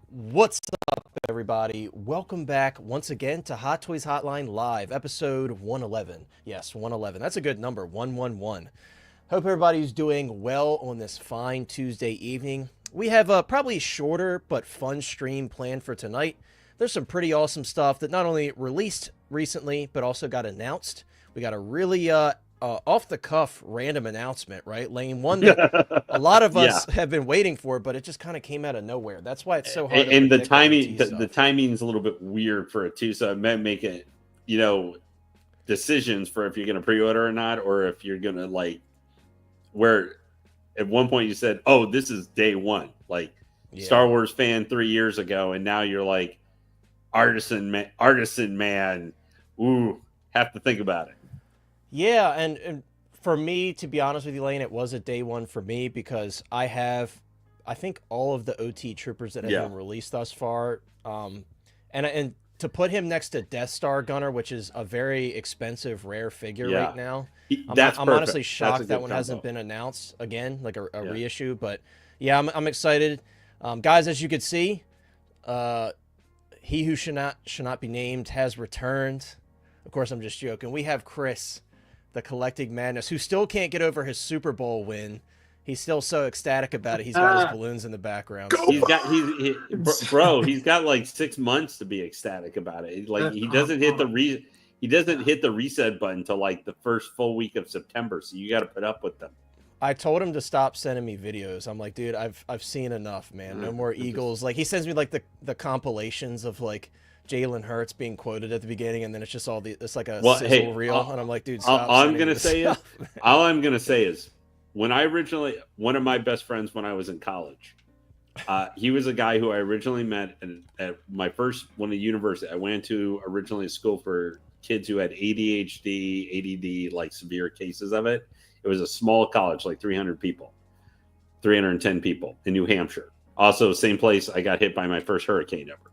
What's up, everybody? Welcome back once again to Hot Toys Hotline Live, episode 111. Yes, 111. That's a good number, 111. Hope everybody's doing well on this fine Tuesday evening. We have a probably shorter but fun stream planned for tonight. There's some pretty awesome stuff that not only released recently, but also got announced. We got a really off-the-cuff random announcement, right, Lane? One that a lot of Yeah, us have been waiting for, but it just kind of came out of nowhere. That's why it's so hard to and the predict with timing OT the stuff. timing's a little bit weird for it too. So it might make it, decisions for if you're going to pre-order or not, or if you're going to where at one point you said, "Oh, this is day one," like Yeah. Star Wars fan 3 years ago, and now you're like artisan man. Ooh, have to think about it. Yeah, and for me, to be honest with you, Lane, it was a day one for me because I think, all of the OT troopers that have Yeah, been released thus far. And to put him next to Death Star Gunner, which is a very expensive, rare figure right yeah, now, that's I'm honestly perfect. That's a shocked that good one hasn't combo. been announced again, like a Yeah. reissue. But yeah, I'm excited, guys. As you can see, uh, he who should not be named has returned. Of course, I'm just joking. We have Chris, the Collecting Madness, who still can't get over his Super Bowl win. He's still so ecstatic about it. He's got his Ah, balloons in the background. go He's got Birds! bro. He's got like 6 months to be ecstatic about it. Like he Uh, doesn't hit he doesn't hit the reset button till like the first full week of September. So you got to put up with them. I told him to stop sending me videos. I'm like, dude, I've seen enough, man. No more Eagles. Like he sends me like the compilations of like Jalen Hurts being quoted at the beginning, and then it's just it's like a Well, sizzle hey, reel, and I'm like, dude, all, stop all I'm sending me gonna this say is, stuff. all I'm gonna say is, when I originally, one of my best friends when I was in college, he was a guy who I originally met at my first one at university. I went to originally a school for kids who had ADHD, ADD, like severe cases of it. It was a small college, like 300 people, 310 people in New Hampshire. Also, same place I got hit by my first hurricane ever.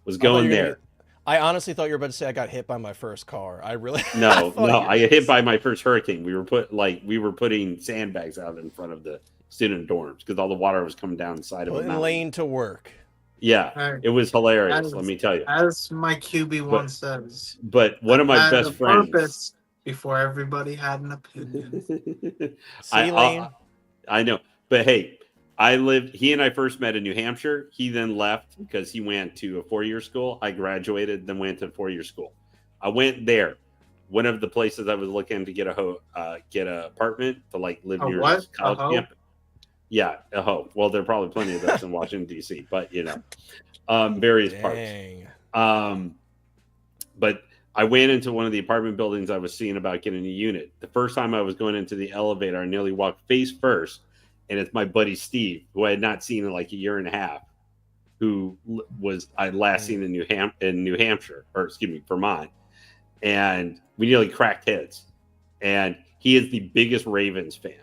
Was I thought going you were gonna. there. I honestly thought you were about to say I got hit by my first car. I really, I No, thought no, you were I got gonna hit say. by my first hurricane. We were putting sandbags out in front of the student dorms because all the water was coming down the side of a Putting mountain. Lane to work. Yeah, Hey, it was hilarious. as, Let me tell you. as my QB But once says, one I of my had a best friends. purpose before everybody had an opinion. See, I, Lane. I I know, but hey, I lived. He and I first met in New Hampshire. He then left because he went to a 4 year school. I graduated, then went to 4 year school. I went there. One of the places I was looking to get an apartment to like live A near what? this A college hoe? campus. Yeah, a hoe. Well, there are probably plenty of those in Washington D.C., but various parts. Dang. But I went into one of the apartment buildings I was seeing about getting a unit. The first time I was going into the elevator, I nearly walked face first, and it's my buddy Steve, who I had not seen in like a year and a half, who was I last seen in New Hampshire, or excuse me, Vermont, and we nearly cracked heads. And he is the biggest Ravens fan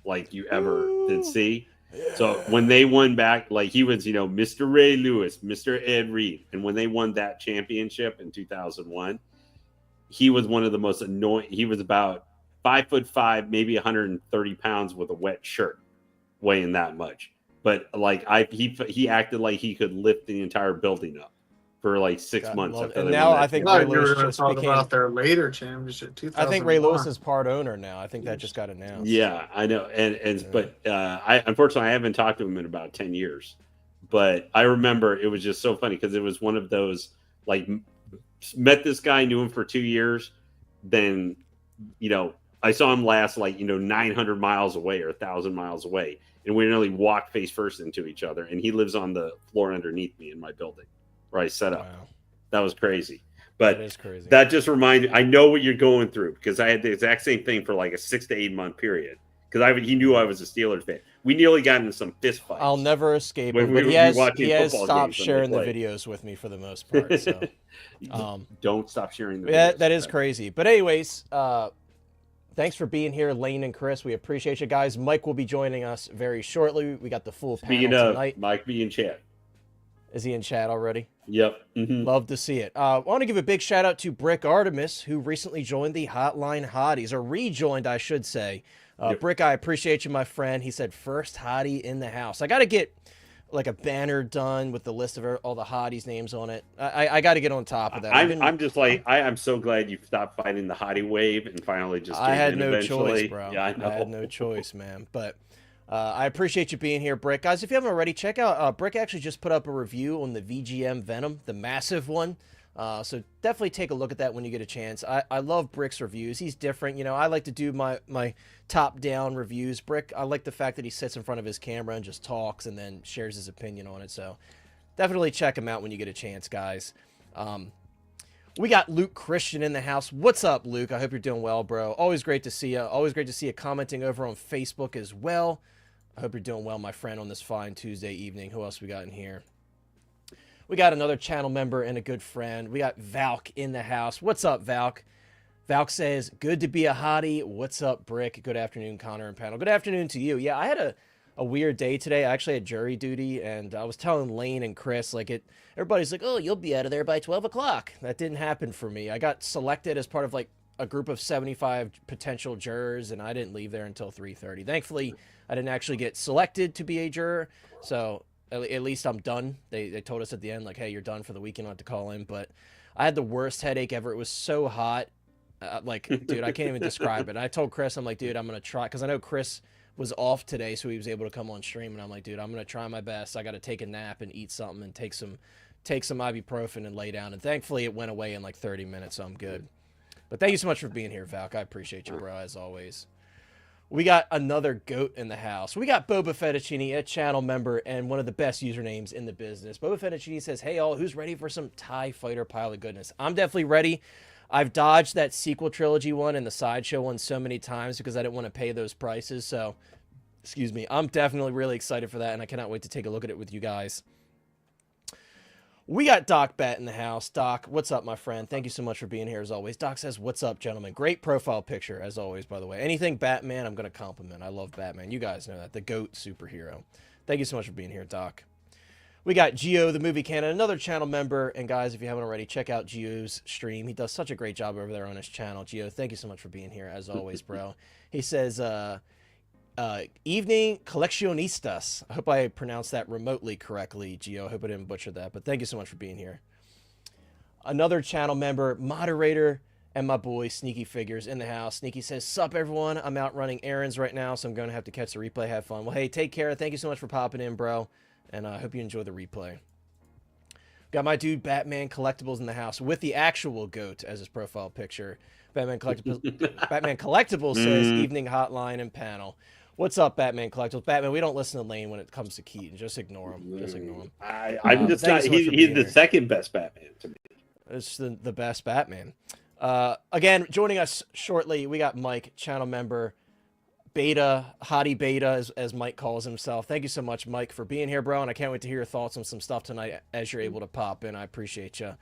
like you ever did Woo. see. So when they won back, like he was, Mr. Ray Lewis, Mr. Ed Reed, and when they won that championship in 2001, he was one of the most annoying. He was about 5'5", maybe 130 pounds with a wet shirt, weighing that much. But like he acted like he could lift the entire building up for like 6 months Love it. after And they now won I that I think championship. Ray thought you Lewis were going to just talk became. about their later championship, I think Ray Lewis 2001. is part owner now. I think that just got announced. Yeah, I know, and Yeah. but I unfortunately I haven't talked to him in about 10 years. But I remember it was just so funny because it was one of those like met this guy, knew him for 2 years, then I saw him last like 900 miles away or 1,000 miles away, and we nearly walked face first into each other. And he lives on the floor underneath me in my building where I set up. Wow, That was crazy. that But is crazy. that just reminded. I know what you're going through because I had the exact same thing for like a 6 to 8 month period. Because he knew I was a Steelers fan. We nearly got into some fist fights. I'll never escape when him, we but would he be has watching football stopped games when they sharing the played. videos with me for the most part. So Don't stop sharing the yeah, videos. that is crazy. But anyways, thanks for being here, Lane and Chris. We appreciate you guys. Mike will be joining us very shortly. We got the full Speaking panel of tonight. Mike being chat. Is he in chat already? Yep. Mhm. Love to see it. I want to give a big shout out to Brick Artemis, who recently joined the Hotline Hotties, or rejoined, I should say. Yep. Brick, I appreciate you, my friend. He said, first hottie in the house. I got to get like a banner done with the list of all the hotties names on it. I got to get on top of that. I'm just like I'm so glad you stopped fighting the hottie wave and finally just I gave had in no eventually. choice, bro. Yeah, I know. I had no choice, man. But I appreciate you being here, Brick. Guys, if you haven't already, check out Brick actually just put up a review on the VGM Venom, the massive one. So definitely take a look at that when you get a chance. I love Brick's reviews. He's different. You know, I like to do my top-down reviews. Brick, I like the fact that he sits in front of his camera and just talks and then shares his opinion on it. So definitely check him out when you get a chance, guys. We got Luke Christian in the house. What's up, Luke? I hope you're doing well, bro. Always great to see you. Always great to see you commenting over on Facebook as well. I hope you're doing well, my friend, on this fine Tuesday evening. Who else we got in here? We got another channel member and a good friend. We got Valk in the house. What's up, Valk? Valk says, good to be a hottie. What's up, Brick? Good afternoon, Connor and panel. Good afternoon to you. Yeah, I had a weird day today. I actually had jury duty, and I was telling Lane and Chris, like, everybody's like, oh, you'll be out of there by 12 o'clock. That didn't happen for me. I got selected as part of, like, a group of 75 potential jurors, and I didn't leave there until 3:30. Thankfully, I didn't actually get selected to be a juror, so at least I'm done. They told us at the end, like, hey, you're done for the weekend. I don't have to call in, but I had the worst headache ever. It was so hot. Like, dude, I can't even describe it. And I told Chris, I'm like, dude, I'm going to try, because I know Chris was off today, so he was able to come on stream, and I'm like, dude, I'm going to try my best. I got to take a nap and eat something and take some ibuprofen and lay down. And thankfully, it went away in like 30 minutes, so I'm good. But thank you so much for being here, Valk. I appreciate you, bro, as always. We got another goat in the house. We got Boba Fettuccini, a channel member and one of the best usernames in the business. Boba Fettuccini says, hey, all, who's ready for some TIE Fighter pile of goodness? I'm definitely ready. I've dodged that sequel trilogy one and the sideshow one so many times because I didn't want to pay those prices. So, excuse me, I'm definitely really excited for that, and I cannot wait to take a look at it with you guys. We got Doc Bat in the house. Doc, what's up, my friend? Thank you so much for being here, as always. Doc says, what's up, gentlemen? Great profile picture, as always, by the way. Anything Batman, I'm going to compliment. I love Batman. You guys know that. The GOAT superhero. Thank you so much for being here, Doc. We got Gio, the movie canon, another channel member. And guys, if you haven't already, check out Gio's stream. He does such a great job over there on his channel. Gio, thank you so much for being here, as always, bro. He says, evening colleccionistas. I hope I pronounced that remotely correctly, Gio. I hope I didn't butcher that, but thank you so much for being here. Another channel member, moderator, and my boy Sneaky Figures in the house. Sneaky says, sup everyone, I'm out running errands right now, so I'm going to have to catch the replay. Have fun. Well, hey, take care. Thank you so much for popping in, bro, and I hope you enjoy the replay. Got my dude Batman Collectibles in the house with the actual GOAT as his profile picture. Batman Collectibles says, evening hotline and panel. What's up, Batman Collectibles? Batman, we don't listen to Lane when it comes to Keaton. Just ignore him. Just ignore him. I'm just not. He's the second best Batman to me. It's the best Batman. Again, joining us shortly, we got Mike, channel member, Beta, Hottie Beta, as Mike calls himself. Thank you so much, Mike, for being here, bro. And I can't wait to hear your thoughts on some stuff tonight as you're able to pop in. I appreciate you.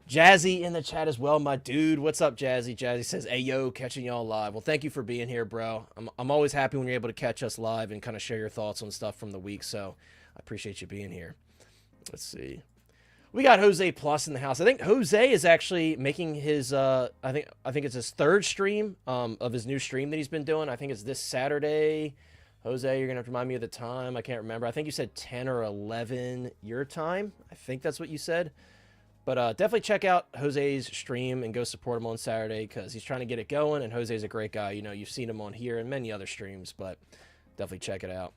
Jazzy in the chat as well, my dude. What's up, Jazzy? Jazzy says, hey, yo, catching y'all live. Well, thank you for being here, bro. I'm always happy when you're able to catch us live and kind of share your thoughts on stuff from the week, so I appreciate you being here. Let's see. We got Jose Plus in the house. I think Jose is actually making his, I think it's his third stream of his new stream that he's been doing. I think it's this Saturday. Jose, you're going to have to remind me of the time. I can't remember. I think you said 10 or 11 your time. I think that's what you said. But definitely check out Jose's stream and go support him on Saturday because he's trying to get it going, and Jose's a great guy. You know, you've seen him on here and many other streams, but definitely check it out.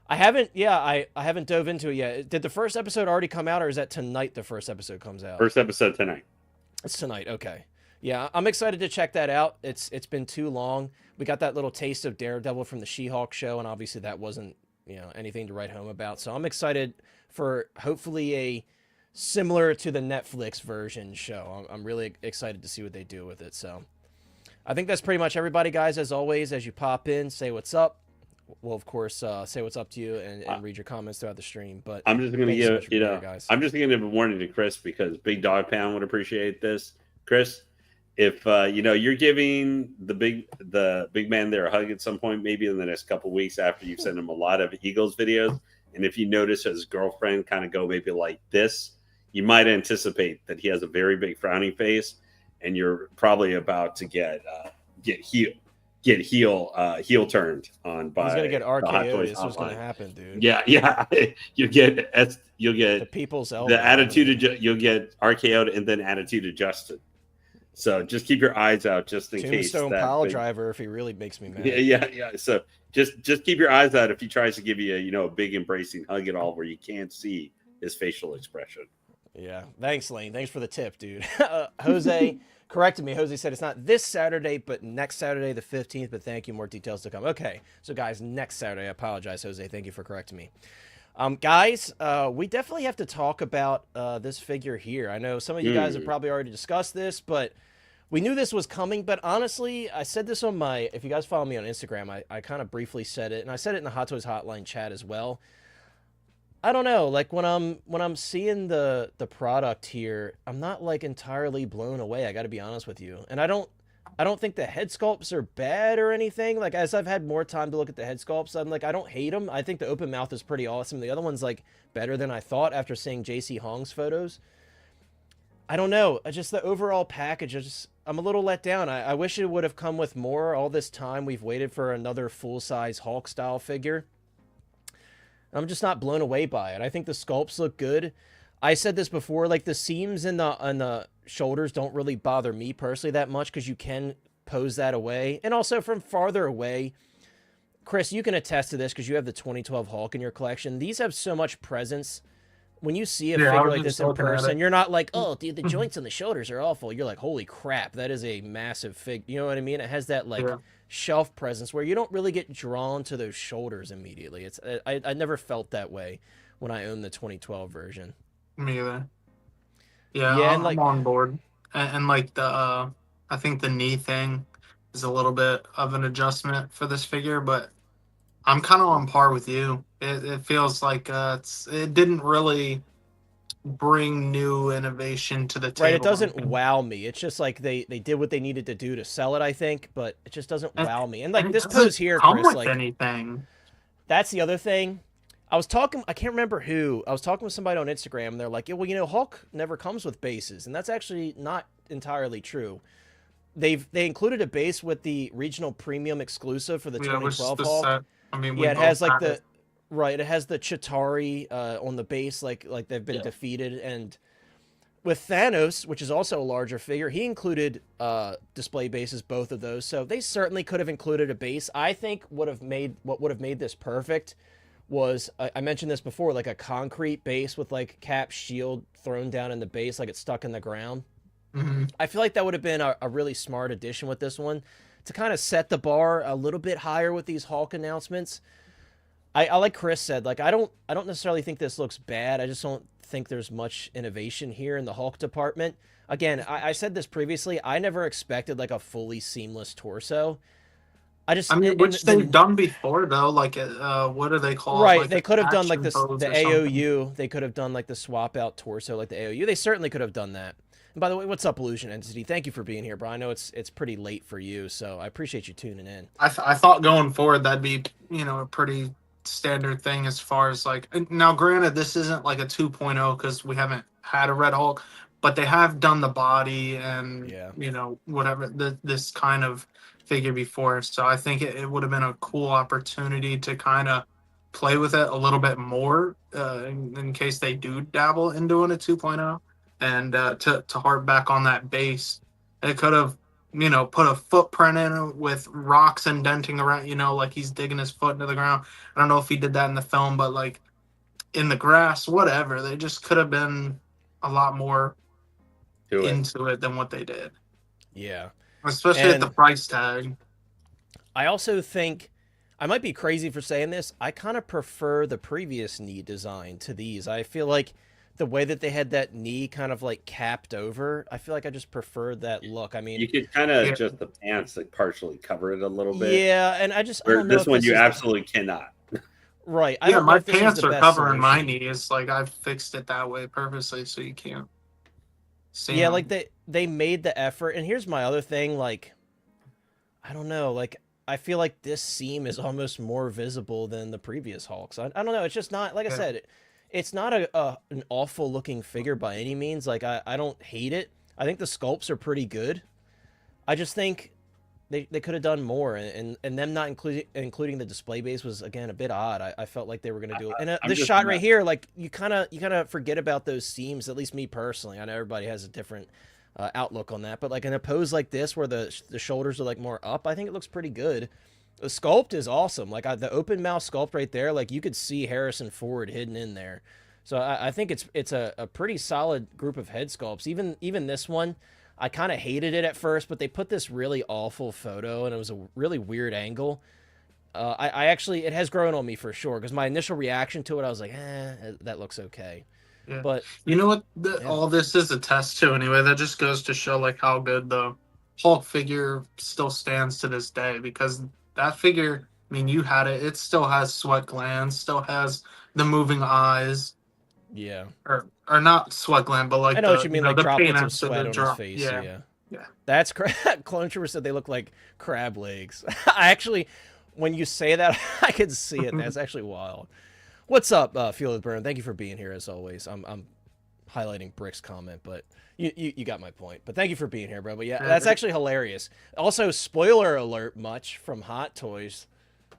I haven't dove into it yet. Did the first episode already come out, or is that tonight the first episode comes out? First episode tonight. It's tonight, okay. Yeah, I'm excited to check that out. It's been too long. We got that little taste of Daredevil from the She-Hulk show, and obviously that wasn't, you know, anything to write home about. So I'm excited for hopefully a similar to the Netflix version show. I'm really excited to see what they do with it. So I think that's pretty much everybody, guys. As always, as you pop in, say what's up. We'll, of course, say what's up to you and read your comments throughout the stream. But I'm just going to give, you know, guys. I'm just going to give a warning to Chris because Big Dog Pound would appreciate this. Chris, if, you know, you're giving the big man there a hug at some point, maybe in the next couple of weeks after you've sent him a lot of Eagles videos. And if you notice his girlfriend kind of go maybe like this, you might anticipate that he has a very big frowning face, and you're probably about to get healed. get heel turned on by He's gonna get the Hot RKO'd. Toys This was gonna Hotline. happen, dude. Yeah. You'll get The people's elbow. the attitude. You'll get RKO'd and then attitude adjusted. So just keep your eyes out just in case. Tombstone pile driver if he really makes me mad. Yeah. So just keep your eyes out if he tries to give you a big embracing hug at all where you can't see his facial expression. Yeah. Thanks, Lane. Thanks for the tip, dude. Jose corrected me. Jose said it's not this Saturday, but next Saturday, the 15th. But thank you. More details to come. Okay. So, guys, next Saturday. I apologize, Jose. Thank you for correcting me. Guys, we definitely have to talk about this figure here. I know some of you guys have probably already discussed this, but we knew this was coming. But honestly, I said this on if you guys follow me on Instagram, I kind of briefly said it, and I said it in the Hot Toys Hotline chat as well. I don't know, like when I'm seeing the product here, I'm not like entirely blown away. I got to be honest with you, and I don't think the head sculpts are bad or anything. Like as I've had more time to look at the head sculpts, I'm like I don't hate them. I think the open mouth is pretty awesome. The other one's like better than I thought after seeing JC Hong's photos. I don't know, just the overall package. I'm a little let down. I wish it would have come with more. All this time we've waited for another full size Hulk style figure. I'm just not blown away by it. I think the sculpts look good. I said this before, like the seams in the shoulders don't really bother me personally that much because you can pose that away. And also from farther away, Chris, you can attest to this because you have the 2012 Hulk in your collection. These have so much presence. When you see a figure like this in person, you're not like, oh, dude, the joints on the shoulders are awful. You're like, holy crap, that is a massive fig. You know what I mean? It has that like shelf presence where you don't really get drawn to those shoulders immediately. I never felt that way when I owned the 2012 version. Me either. Yeah, I'm on board. And like I think the knee thing is a little bit of an adjustment for this figure, but I'm kind of on par with you. It feels like it didn't really bring new innovation to the table. Right, it doesn't wow me. It's just like they did what they needed to do to sell it, I think, but it just doesn't wow me. And like this pose here, Chris, like anything. That's the other thing. I can't remember who. I was talking with somebody on Instagram, and they're like, yeah, well, Hulk never comes with bases, and that's actually not entirely true. They included a base with the regional premium exclusive for the 2012 Hulk. It has like it has the Chitauri on the base, like they've been defeated, and with Thanos, which is also a larger figure, he included display bases, both of those. So they certainly could have included a base. I think what would have made this perfect was I mentioned this before, like a concrete base with like Cap's shield thrown down in the base, like it's stuck in the ground. I feel like that would have been a really smart addition with this one to kind of set the bar a little bit higher with these Hulk announcements. I like Chris said, like I don't necessarily think this looks bad. I just don't think there's much innovation here in the Hulk department. Again, I said this previously. I never expected like a fully seamless torso. Which they've done before though. Like, what do they call? Right, like they could have done like this, the AOU. They could have done like the swap out torso, like the AOU. They certainly could have done that. And by the way, what's up, Illusion Entity? Thank you for being here, bro. I know it's pretty late for you, so I appreciate you tuning in. I thought going forward that'd be a pretty standard thing as far as like, now granted this isn't like a 2.0 because we haven't had a Red Hulk, but they have done the body and whatever this kind of figure before, so I think it would have been a cool opportunity to kind of play with it a little bit more in case they do dabble in doing a 2.0 and to harp back on that base. It could have put a footprint in it with rocks indenting around, like he's digging his foot into the ground. I don't know if he did that in the film, but like in the grass, whatever. They just could have been a lot more into it than what they did. Yeah. Especially at the price tag. I also think, I might be crazy for saying this, I kind of prefer the previous knee design to these. I feel like the way that they had that knee kind of like capped over, I feel like I just preferred that look. I mean, you could kind of adjust the pants, like partially cover it a little bit. Yeah, and I don't know this one you absolutely cannot. Right. My pants are covering my knees. Like I've fixed it that way purposely so you can't see them. Like they made the effort. And here's my other thing, like, I don't know, like I feel like this seam is almost more visible than the previous Hulks. I don't know. It's just not, like I said, it's not an awful looking figure by any means. Like I don't hate it. I think the sculpts are pretty good. I just think they could have done more, and them not including the display base was again a bit odd. I felt like they were going to do it. And this shot right here, like you kind of forget about those seams. At least me personally, I know everybody has a different outlook on that, but like in a pose like this where the shoulders are like more up, I think it looks pretty good. The sculpt is awesome. Like the open mouth sculpt right there, like you could see Harrison Ford hidden in there. So I think it's a pretty solid group of head sculpts. Even this one, I kind of hated it at first, but they put this really awful photo, and it was a really weird angle. I actually, it has grown on me for sure, because my initial reaction to it, I was like, that looks okay. Yeah. But you know what? All this is a test to anyway. That just goes to show like how good the Hulk figure still stands to this day, because that figure, I mean, you had it. It still has sweat glands, still has the moving eyes. Yeah. Or not sweat gland, but like I know what you mean, like droplets of sweat on his face. Yeah. That's Clone Trooper said they look like crab legs. I actually, when you say that, I can see it. That's actually wild. What's up, Field of Burn? Thank you for being here as always. I'm highlighting Brick's comment, but you got my point. But thank you for being here, bro. But yeah, that's actually hilarious. Also, spoiler alert much from Hot Toys.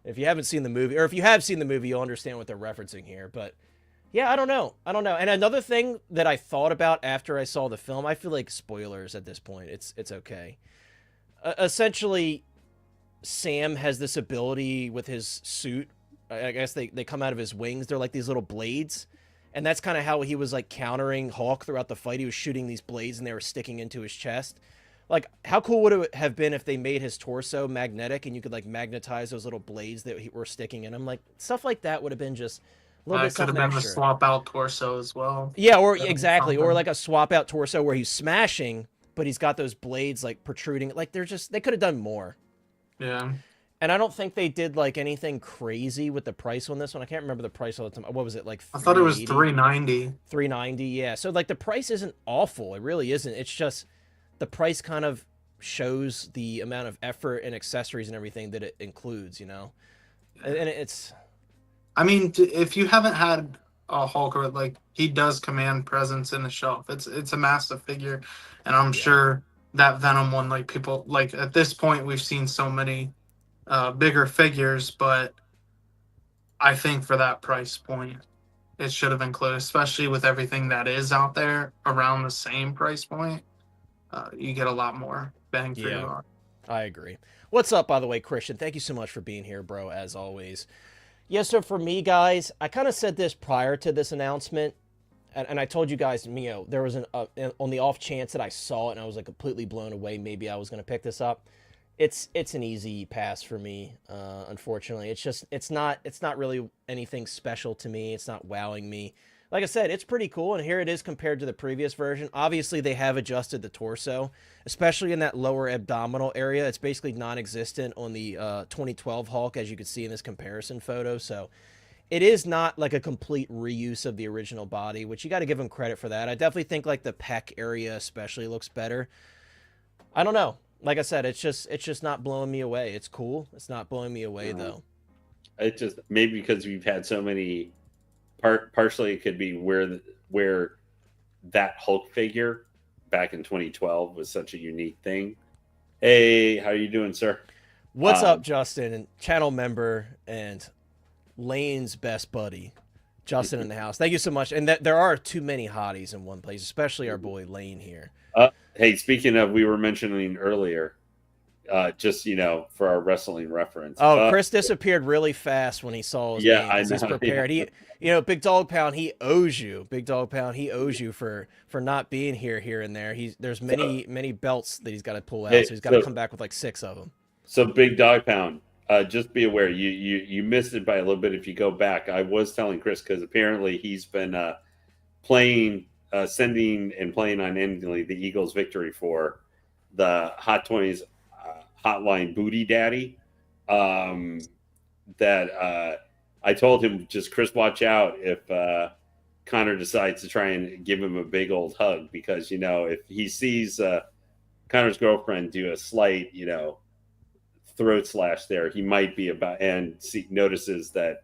If you haven't seen the movie, or if you have seen the movie, you'll understand what they're referencing here. But yeah, I don't know. And another thing that I thought about after I saw the film, I feel like spoilers at this point. It's okay. Essentially, Sam has this ability with his suit. I guess they come out of his wings. They're like these little blades. And that's kind of how he was like countering Hawk throughout the fight. He was shooting these blades and they were sticking into his chest. Like, how cool would it have been if they made his torso magnetic and you could like magnetize those little blades that were sticking in him? Like, stuff like that would have been just a little bit something extra. Could have been a swap out torso as well. Yeah, or exactly. Or like a swap out torso where he's smashing, but he's got those blades like protruding. Like, they could have done more. Yeah. And I don't think they did like anything crazy with the price on this one. I can't remember the price all the time. What was it, like I thought it was $390. $390, yeah. So like the price isn't awful. It really isn't. It's just the price kind of shows the amount of effort and accessories and everything that it includes, you know? And it's... I mean, if you haven't had a Hulk, or like, he does command presence in the shelf. It's a massive figure. And I'm sure that Venom one, like people, like at this point, we've seen so many bigger figures, but I think for that price point, it should have included, especially with everything that is out there around the same price point. You get a lot more bang for your buck. I agree. What's up, by the way, Christian? Thank you so much for being here, bro, as always. Yeah, so for me, guys, I kind of said this prior to this announcement, and I told you guys, there was on the off chance that I saw it and I was like completely blown away, maybe I was going to pick this up. It's an easy pass for me, unfortunately. It's not really anything special to me. It's not wowing me. Like I said, it's pretty cool, and here it is compared to the previous version. Obviously, they have adjusted the torso, especially in that lower abdominal area. It's basically non-existent on the 2012 Hulk, as you can see in this comparison photo. So it is not like a complete reuse of the original body, which you got to give them credit for that. I definitely think like the pec area especially looks better. I don't know. Like I said, it's just not blowing me away. It's cool. It's not blowing me away, though. It just, maybe because we've had so many, partially it could be where that Hulk figure back in 2012 was such a unique thing. Hey, how are you doing, sir? What's up, Justin? And channel member and Lane's best buddy, Justin in the house. Thank you so much. And there are too many hotties in one place, especially our boy Lane here. Hey, speaking of, we were mentioning earlier, just, for our wrestling reference. Oh, Chris disappeared really fast when he saw his name. I know. He's prepared. Yeah. Big Dog Pound, he owes you. Big Dog Pound, he owes you for not being here and there. There's many belts that he's got to pull out, so he's got to come back with like 6 of them. So Big Dog Pound, just be aware, you missed it by a little bit if you go back. I was telling Chris, because apparently he's been sending and playing unendingly the Eagles' victory for the Hot Toys Hotline Booty Daddy. That I told him, just Chris, watch out if Connor decides to try and give him a big old hug, because if he sees Connor's girlfriend do a slight throat slash there, he might be notices that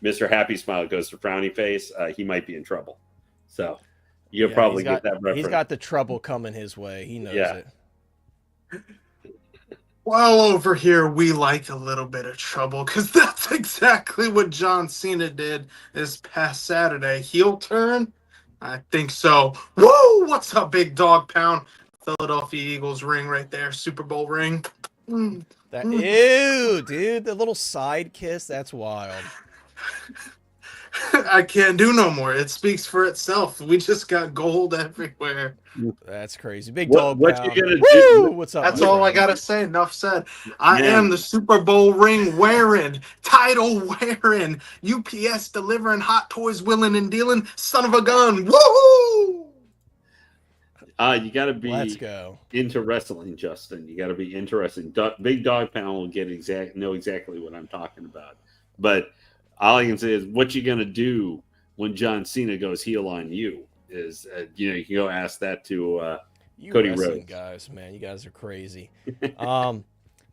Mr. Happy Smile goes to frowny face, he might be in trouble. So you'll probably get that reference. He's got the trouble coming his way. He knows it. Well, over here, we like a little bit of trouble because that's exactly what John Cena did this past Saturday. Heel turn? I think so. Whoa! What's up, big dog pound? Philadelphia Eagles ring right there. Super Bowl ring. Mm, That mm. ew, dude, the little side kiss, that's wild. I can't do no more. It speaks for itself. We just got gold everywhere. That's crazy. Big dog What you pound. gonna Woo! do? What's up, That's my all I friend? gotta say. Enough said. I Yeah. am the Super Bowl ring wearing, title wearing, UPS delivering, Hot Toys willing and dealing, son of a gun. Woohoo! You got to Let's be go. into wrestling, Justin. You got to be interesting. Big Dog Pound will know exactly what I'm talking about. But all I can say is, what you gonna do when John Cena goes heel on you? Is you can go ask that to You Cody wrestling Rhodes. guys, man, you guys are crazy.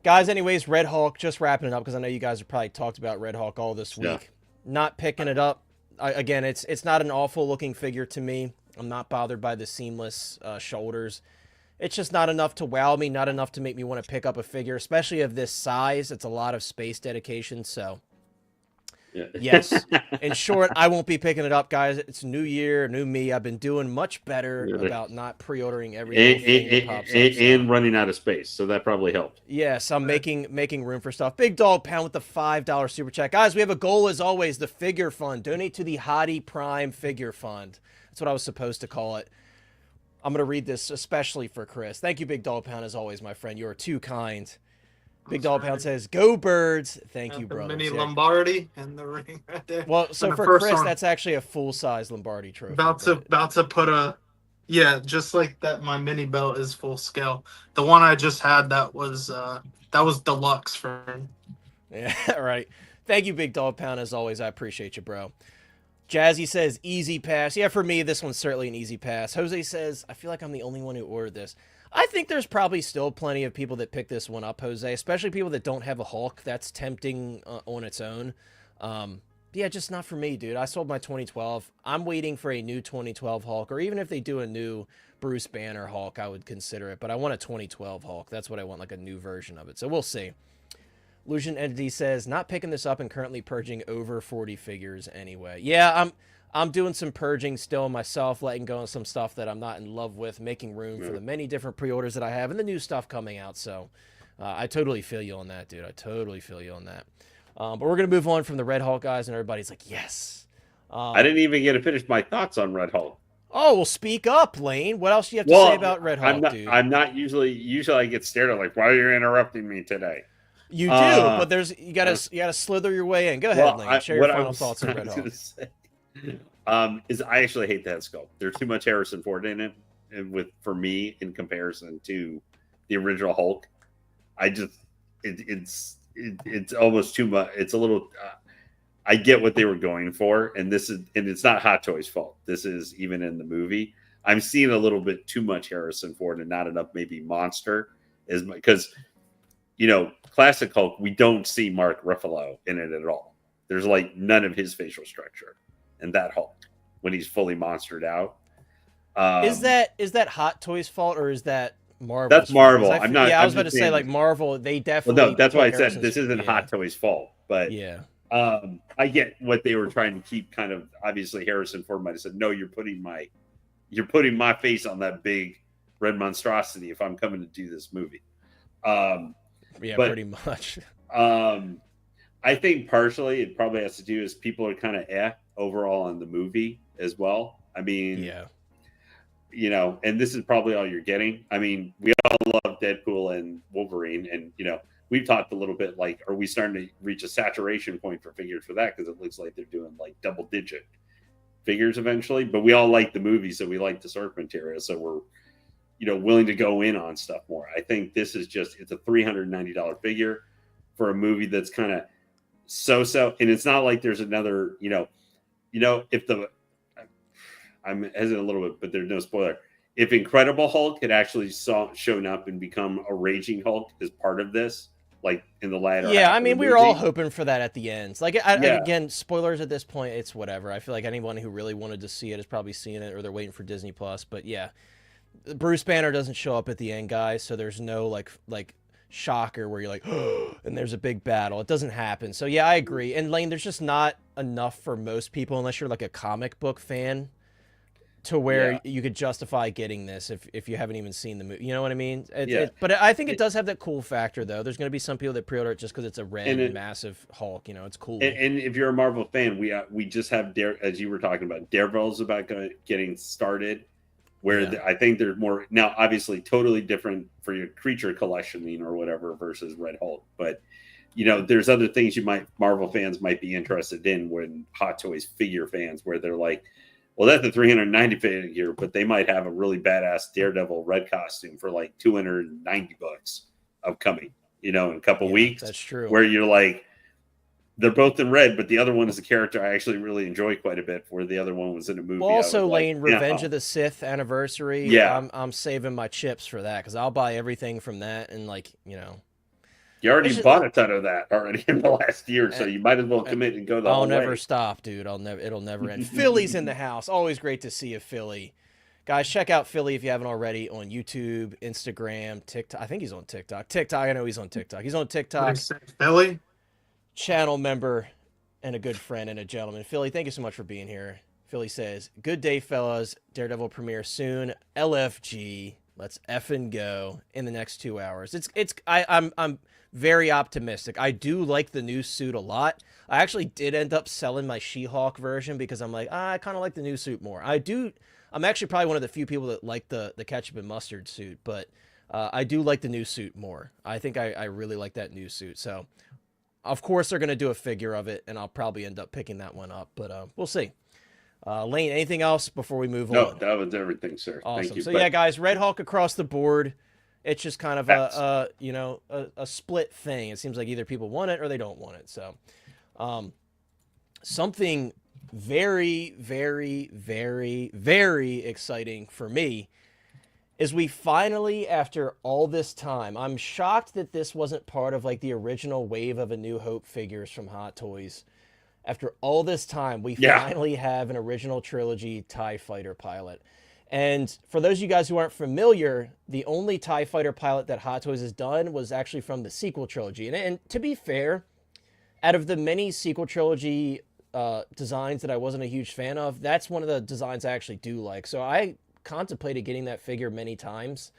Guys, anyways, Red Hulk, just wrapping it up because I know you guys have probably talked about Red Hulk all this week. Yeah. Not picking it up. Again, it's not an awful looking figure to me. I'm not bothered by the seamless shoulders. It's just not enough to wow me, not enough to make me want to pick up a figure, especially of this size. It's a lot of space dedication, so Yeah. yes. In short, I won't be picking it up, guys. It's new year, new me. I've been doing much better Really? about not pre-ordering every little thing that pops up. And running out of space, so that probably helped. Yes, I'm making room for stuff. Big Dog Pound with the $5 super chat. Guys, we have a goal as always, the Figure Fund. Donate to the Hottie Prime Figure Fund. That's what I was supposed to call it. I'm going to read this especially for Chris. Thank you, Big Dog Pound, as always, my friend. You are too kind. Big Dog Pound says, "Go Birds." Thank you, brothers. Mini Yeah. Lombardi and the ring right there. Well, so And the for first Chris, one. that's actually a full-size Lombardi trophy. About but- to put a, yeah, just like that. My mini belt is full scale. The one I just had, that was deluxe for me. Yeah, right. Thank you, Big Dog Pound, as always. I appreciate you, bro. Jazzy says, easy pass. Yeah, for me, this one's certainly an easy pass. Jose says, I feel like I'm the only one who ordered this. I think there's probably still plenty of people that pick this one up, Jose, especially people that don't have a Hulk. That's tempting on its own. Yeah, just not for me, dude. I sold my 2012. I'm waiting for a new 2012 Hulk, or even if they do a new Bruce Banner Hulk, I would consider it. But I want a 2012 Hulk. That's what I want, like a new version of it. So we'll see. Illusion Entity says, not picking this up and currently purging over 40 figures anyway. Yeah, I'm doing some purging still myself, letting go of some stuff that I'm not in love with, making room for the many different pre-orders that I have and the new stuff coming out. So I totally feel you on that, dude. I totally feel you on that. But we're going to move on from the Red Hulk, guys, and everybody's like, yes. I didn't even get to finish my thoughts on Red Hulk. Oh, well, speak up, Lane. What else do you have to say about Red Hulk, dude? I'm not usually I get stared at like, why are you interrupting me today? You do, but you gotta slither your way in. Go ahead, Lane. Share your final thoughts on Red Hulk. Is I actually hate the head sculpt. There's too much Harrison Ford in it, and for me in comparison to the original Hulk. It's almost too much. It's a little. I get what they were going for, and it's not Hot Toys' fault. This is even in the movie. I'm seeing a little bit too much Harrison Ford and not enough maybe Monster, because classic Hulk, we don't see Mark Ruffalo in it at all. There's like none of his facial structure in that Hulk when he's fully monstered out. Is that Hot Toys' fault or is that Marvel? That's Marvel. I was about to say like Marvel. They definitely. Well, no, that's why I said this isn't Hot Toys' fault. But yeah, I get what they were trying to keep. Kind of obviously Harrison Ford might have said, "No, you're putting my face on that big red monstrosity if I'm coming to do this movie." Yeah, but, pretty much. I think partially it probably has to do is people are kind of overall on the movie as well. I mean, yeah, and this is probably all you're getting. I mean, we all love Deadpool and Wolverine, and we've talked a little bit like, are we starting to reach a saturation point for figures for that? Because it looks like they're doing like double-digit figures eventually. But we all like the movie, so we like the source material, so we're willing to go in on stuff more. I think this is it's a $390 figure for a movie that's kind of so, and it's not like there's another, I'm hesitant a little bit, but there's no spoiler. If Incredible Hulk had actually shown up and become a raging Hulk as part of this, like in the latter. Yeah, I mean, we were all hoping for that at the end. Like, again, spoilers at this point, it's whatever. I feel like anyone who really wanted to see it has probably seen it, or they're waiting for Disney Plus. But yeah, Bruce Banner doesn't show up at the end, guys. So there's no like shocker where you're like, and there's a big battle. It doesn't happen. So yeah, I agree. And Lane, there's just not enough for most people unless you're like a comic book fan to where you could justify getting this if you haven't even seen the movie. You know what I mean? But I think it does have that cool factor, though. There's going to be some people that pre-order it just because it's a red, massive Hulk. You know, it's cool. And if you're a Marvel fan, we just have, as you were talking about, Daredevil's about getting started, where I think there's more. Now, obviously, totally different for your creature collectioning or whatever versus Red Hulk. But, you know, there's other things Marvel fans might be interested in when Hot Toys figure fans, where they're like, well, that's the 390 figure, but they might have a really badass Daredevil red costume for like $290 upcoming, you know, in a couple weeks. That's true. Where you're like, they're both in red, but the other one is a character I actually really enjoy quite a bit, where the other one was in a movie. Well, also, Lane, Revenge of the Sith anniversary. Yeah. I'm saving my chips for that because I'll buy everything from that and, like, you know. You already bought a ton of that already in the last year, so you might as well commit and go the whole way. I'll never stop, dude. It'll never end. Philly's in the house. Always great to see you, Philly. Guys, check out Philly if you haven't already on YouTube, Instagram, TikTok. I think he's on TikTok. I know he's on TikTok. He's on TikTok. Philly? Channel member and a good friend and a gentleman. Philly, thank you so much for being here. Philly says, good day, fellas. Daredevil premiere soon. LFG. Let's effing go in the next 2 hours. I'm very optimistic. I do like the new suit a lot. I actually did end up selling my She-Hulk version because I'm like, I kind of like the new suit more. I'm actually probably one of the few people that like the ketchup and mustard suit, but I do like the new suit more. I think I really like that new suit. So, of course, they're going to do a figure of it, and I'll probably end up picking that one up, but we'll see. Lane, anything else before we move on? No, that was everything, sir. Awesome. Thank you. So, yeah, guys, Red Hulk across the board. It's just kind of a split thing. It seems like either people want it or they don't want it. So, something very, very, very, very exciting for me is we finally, after all this time, I'm shocked that this wasn't part of like the original wave of A New Hope figures from Hot Toys. After all this time, we finally have an original trilogy TIE Fighter pilot. And for those of you guys who aren't familiar, the only TIE Fighter pilot that Hot Toys has done was actually from the sequel trilogy. And to be fair, out of the many sequel trilogy designs that I wasn't a huge fan of, that's one of the designs I actually do like. So I contemplated getting that figure many times.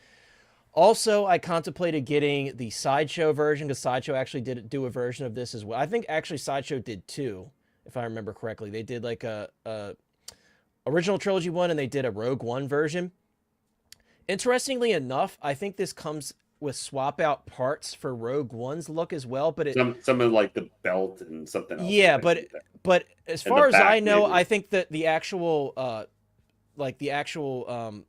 Also, I contemplated getting the Sideshow version because Sideshow actually did do a version of this as well. I think actually Sideshow did too, if I remember correctly. They did like a original trilogy one and they did a Rogue One version. Interestingly enough, I think this comes with swap out parts for Rogue One's look as well, but some of like the belt and something else. Yeah, but as far as I know, maybe. I think that the actual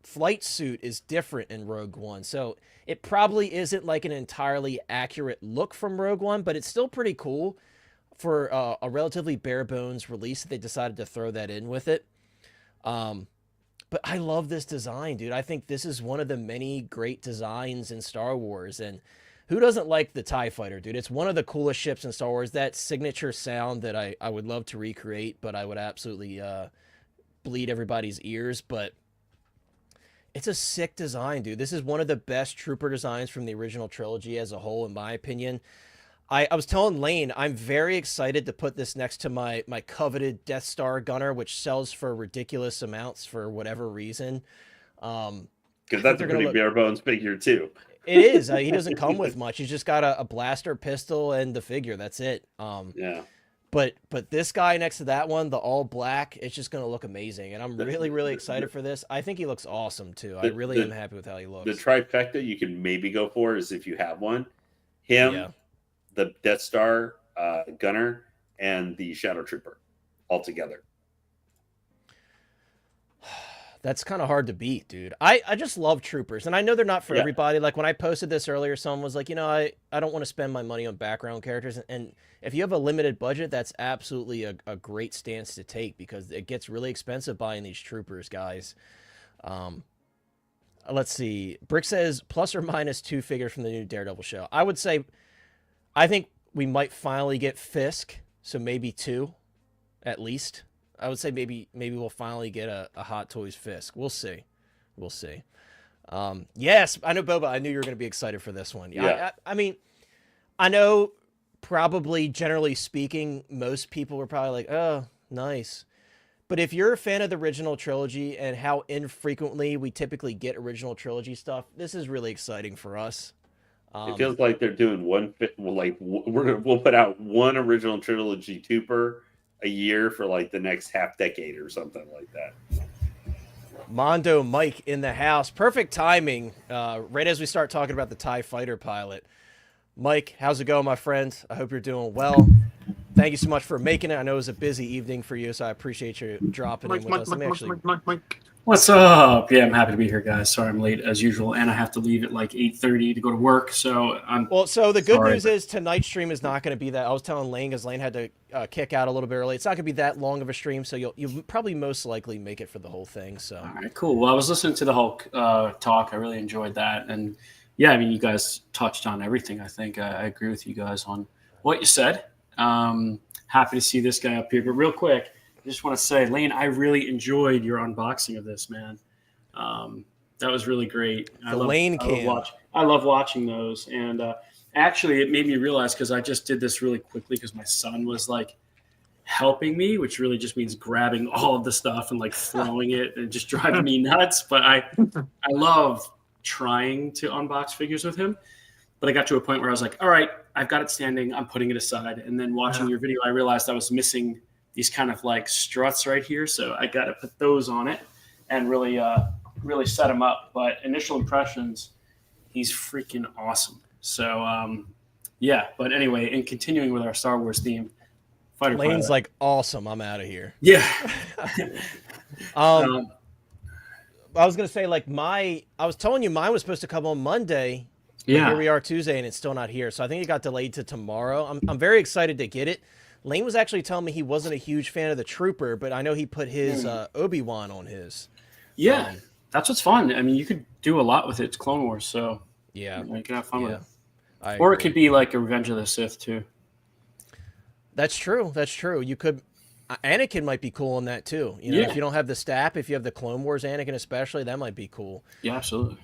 flight suit is different in Rogue One. So it probably isn't like an entirely accurate look from Rogue One, but it's still pretty cool for a relatively bare bones release that they decided to throw that in with it. But I love this design, dude. I think this is one of the many great designs in Star Wars. And who doesn't like the TIE Fighter, dude? It's one of the coolest ships in Star Wars. That signature sound that I would love to recreate, but I would absolutely bleed everybody's ears. But it's a sick design, dude. This is one of the best trooper designs from the original trilogy as a whole, in my opinion. I was telling Lane, I'm very excited to put this next to my coveted Death Star gunner, which sells for ridiculous amounts for whatever reason. Because that's a pretty bare bones figure too. It is. He doesn't come with much. He's just got a blaster pistol and the figure. That's it. Yeah. But this guy next to that one, the all black, it's just going to look amazing. And I'm really, really excited for this. I think he looks awesome too. I really am happy with how he looks. The trifecta you can maybe go for is if you have one, the Death Star gunner, and the Shadow Trooper all together. That's kind of hard to beat, dude. I just love troopers, and I know they're not for everybody. Like when I posted this earlier, someone was like, I don't want to spend my money on background characters. And if you have a limited budget, that's absolutely a great stance to take because it gets really expensive buying these troopers, guys. Let's see. Brick says plus or minus 2 figures from the new Daredevil show. I would say, I think we might finally get Fisk, so maybe 2 at least. I would say maybe we'll finally get a Hot Toys Fisk. We'll see. Yes, I know, Boba. I knew you were going to be excited for this one. Yeah. I mean, I know probably generally speaking, most people were probably like, oh, nice. But if you're a fan of the original trilogy and how infrequently we typically get original trilogy stuff, this is really exciting for us. It feels like they're doing we'll put out one original trilogy twofer a year for like the next half decade or something like that. Mondo Mike in the house. Perfect timing. Right as we start talking about the TIE fighter pilot. Mike, how's it going, my friend? I hope you're doing well. Thank you so much for making it. I know it was a busy evening for you, so I appreciate you dropping in with us. Let me actually... Mike. What's up? Yeah, I'm happy to be here, guys. Sorry I'm late as usual, and I have to leave at like 8:30 to go to work. So I'm so the good news is tonight's stream is not going to be that. I was telling Lane because Lane had to kick out a little bit early. It's not going to be that long of a stream, so you'll probably most likely make it for the whole thing. So all right, cool. Well, I was listening to the Hulk talk. I really enjoyed that, and yeah, I mean, you guys touched on everything. I think I agree with you guys on what you said. Happy to see this guy up here, but real quick. I just want to say, Lane, I really enjoyed your unboxing of this, man. That was really great. I love watching those. And actually, it made me realize, because I just did this really quickly because my son was like helping me, which really just means grabbing all of the stuff and like throwing it and just driving me nuts. But I love trying to unbox figures with him. But I got to a point where I was like, all right, I've got it standing. I'm putting it aside. And then watching your video, I realized I was missing these kind of like struts right here. So I got to put those on it and really set him up. But initial impressions, he's freaking awesome. So, yeah. But anyway, in continuing with our Star Wars theme, Lane's pilot. Like, awesome. I'm out of here. Yeah. I was going to say, like, I was telling you mine was supposed to come on Monday. Yeah. Here we are Tuesday, and it's still not here. So I think it got delayed to tomorrow. I'm very excited to get it. Lane was actually telling me he wasn't a huge fan of the Trooper, but I know he put his Obi-Wan on his. Yeah, that's what's fun. I mean, you could do a lot with it. It's Clone Wars, so yeah, you can have fun with it. Or it could be like a Revenge of the Sith too. That's true. You could. Anakin might be cool in that too. You know, if you don't have the staff, if you have the Clone Wars Anakin especially, that might be cool. Yeah, absolutely.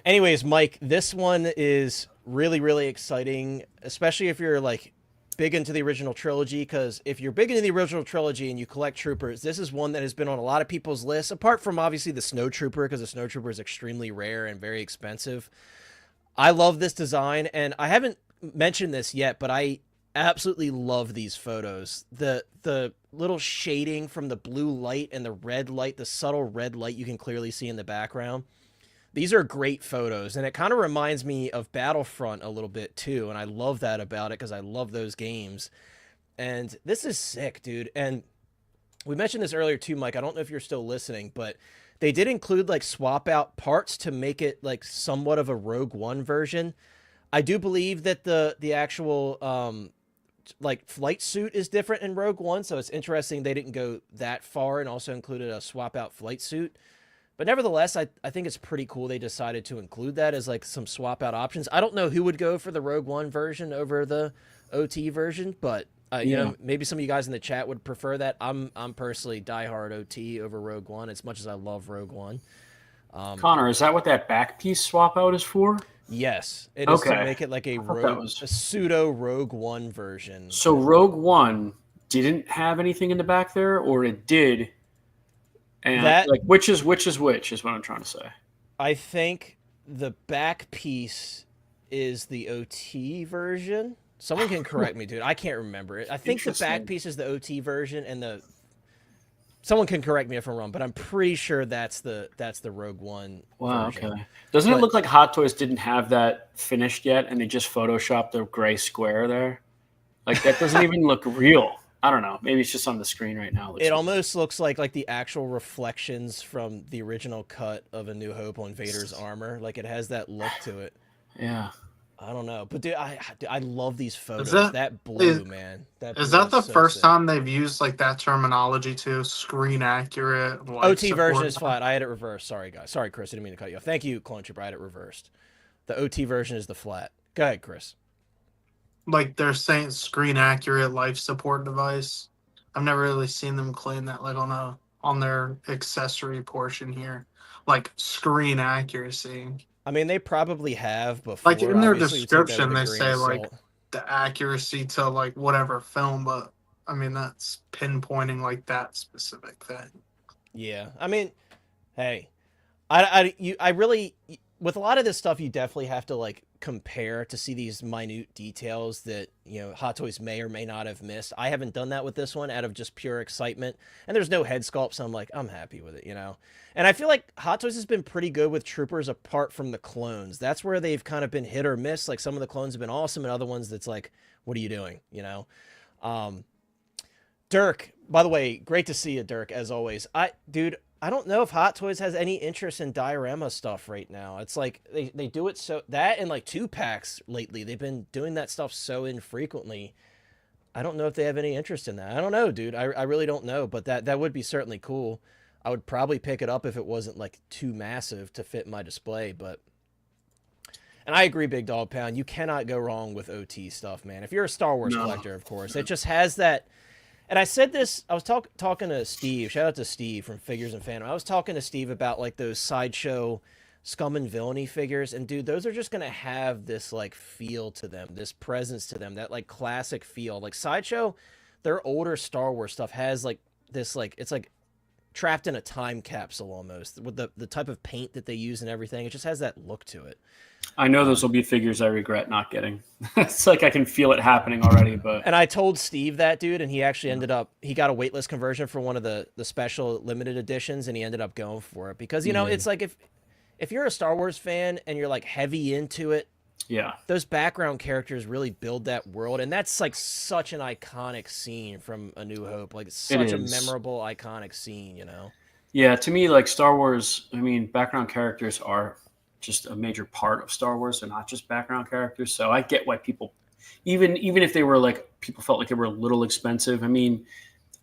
Anyways, Mike, this one is really, really exciting, especially if you're like big into the original trilogy, because if you're big into the original trilogy and you collect troopers, this is one that has been on a lot of people's lists, apart from obviously the Snow Trooper, because the Snow Trooper is extremely rare and very expensive. I love this design, and I haven't mentioned this yet, but I absolutely love these photos. The little shading from the blue light and the red light, the subtle red light you can clearly see in the background. These are great photos, and it kind of reminds me of Battlefront a little bit too, and I love that about it because I love those games. And this is sick, dude. And we mentioned this earlier too, Mike. I don't know if you're still listening, but they did include like swap out parts to make it like somewhat of a Rogue One version. I do believe that the actual like flight suit is different in Rogue One, so it's interesting they didn't go that far and also included a swap out flight suit. But nevertheless, I think it's pretty cool they decided to include that as like some swap out options. I don't know who would go for the Rogue One version over the OT version, but you know, maybe some of you guys in the chat would prefer that. I'm personally diehard OT over Rogue One, as much as I love Rogue One. Connor, is that what that back piece swap out is for? Yes, it is to make it like a pseudo Rogue One version. So Rogue One didn't have anything in the back there, or it did? And that, like, which is which is what I'm trying to say. I think the back piece is the OT version. Someone can correct me, dude. I can't remember it. I think the back piece is the OT version, and someone can correct me if I'm wrong, but I'm pretty sure that's the Rogue One. Wow. version. Okay. Doesn't it look like Hot Toys didn't have that finished yet, and they just photoshopped the gray square there? Like that doesn't even look real. I don't know. Maybe it's just on the screen right now. It almost looks like the actual reflections from the original cut of A New Hope on Vader's armor. Like it has that look to it. Yeah. I don't know, but dude, I love these photos. That blue, man. Is that the first time they've used like that terminology too? Screen accurate. OT version is flat. I had it reversed. Sorry, guys. Sorry, Chris. I didn't mean to cut you off. Thank you, Clone Trooper. I had it reversed. The OT version is the flat. Go ahead, Chris. Like they're saying screen accurate life support device. I've never really seen them claim that like on a on their accessory portion here, like screen accuracy. I mean, they probably have Like before. in their Obviously, you take that description, with a they grain say of like salt. the accuracy to like whatever film, but I mean that's pinpointing like that specific thing. Yeah, I mean, hey, I really, with a lot of this stuff, you definitely have to like compare to see these minute details that, you know, Hot Toys may or may not have missed. I haven't done that with this one out of just pure excitement, and there's no head sculpt, so I'm like, I'm happy with it, you know. And I feel like Hot Toys has been pretty good with Troopers apart from the clones. That's where they've kind of been hit or miss. Like some of the clones have been awesome, and other ones that's like, what are you doing, you know? Um, Dirk, by the way, great to see you, Dirk, as always. Dude, I don't know if Hot Toys has any interest in diorama stuff right now. It's like they do it so that and like 2-packs lately. They've been doing that stuff so infrequently. I don't know if they have any interest in that. I don't know, dude. I really don't know, but that would be certainly cool. I would probably pick it up if it wasn't like too massive to fit in my display, but and I agree, Big Dog Pound. You cannot go wrong with OT stuff, man. If you're a Star Wars collector, of course, it just has that. And I said this, I was talking to Steve, shout out to Steve from Figures and Phantom. I was talking to Steve about like those Sideshow Scum and Villainy figures, and dude, those are just going to have this like feel to them, this presence to them, that like classic feel. Like Sideshow, their older Star Wars stuff has like this, like, it's like trapped in a time capsule almost, with the type of paint that they use and everything. It just has that look to it. I know those will be figures I regret not getting. It's like I can feel it happening already. But and I told Steve that, dude, and he actually ended up, he got a waitlist conversion for one of the special limited editions, and he ended up going for it because, you know, it's like if you're a Star Wars fan and you're like heavy into it, yeah, those background characters really build that world, and that's like such an iconic scene from A New Hope. Like it's such a memorable, iconic scene, you know? Yeah, to me, like Star Wars, I mean, background characters are just a major part of Star Wars. They're not just background characters. So I get why people, even if they were like, people felt like they were a little expensive. I mean,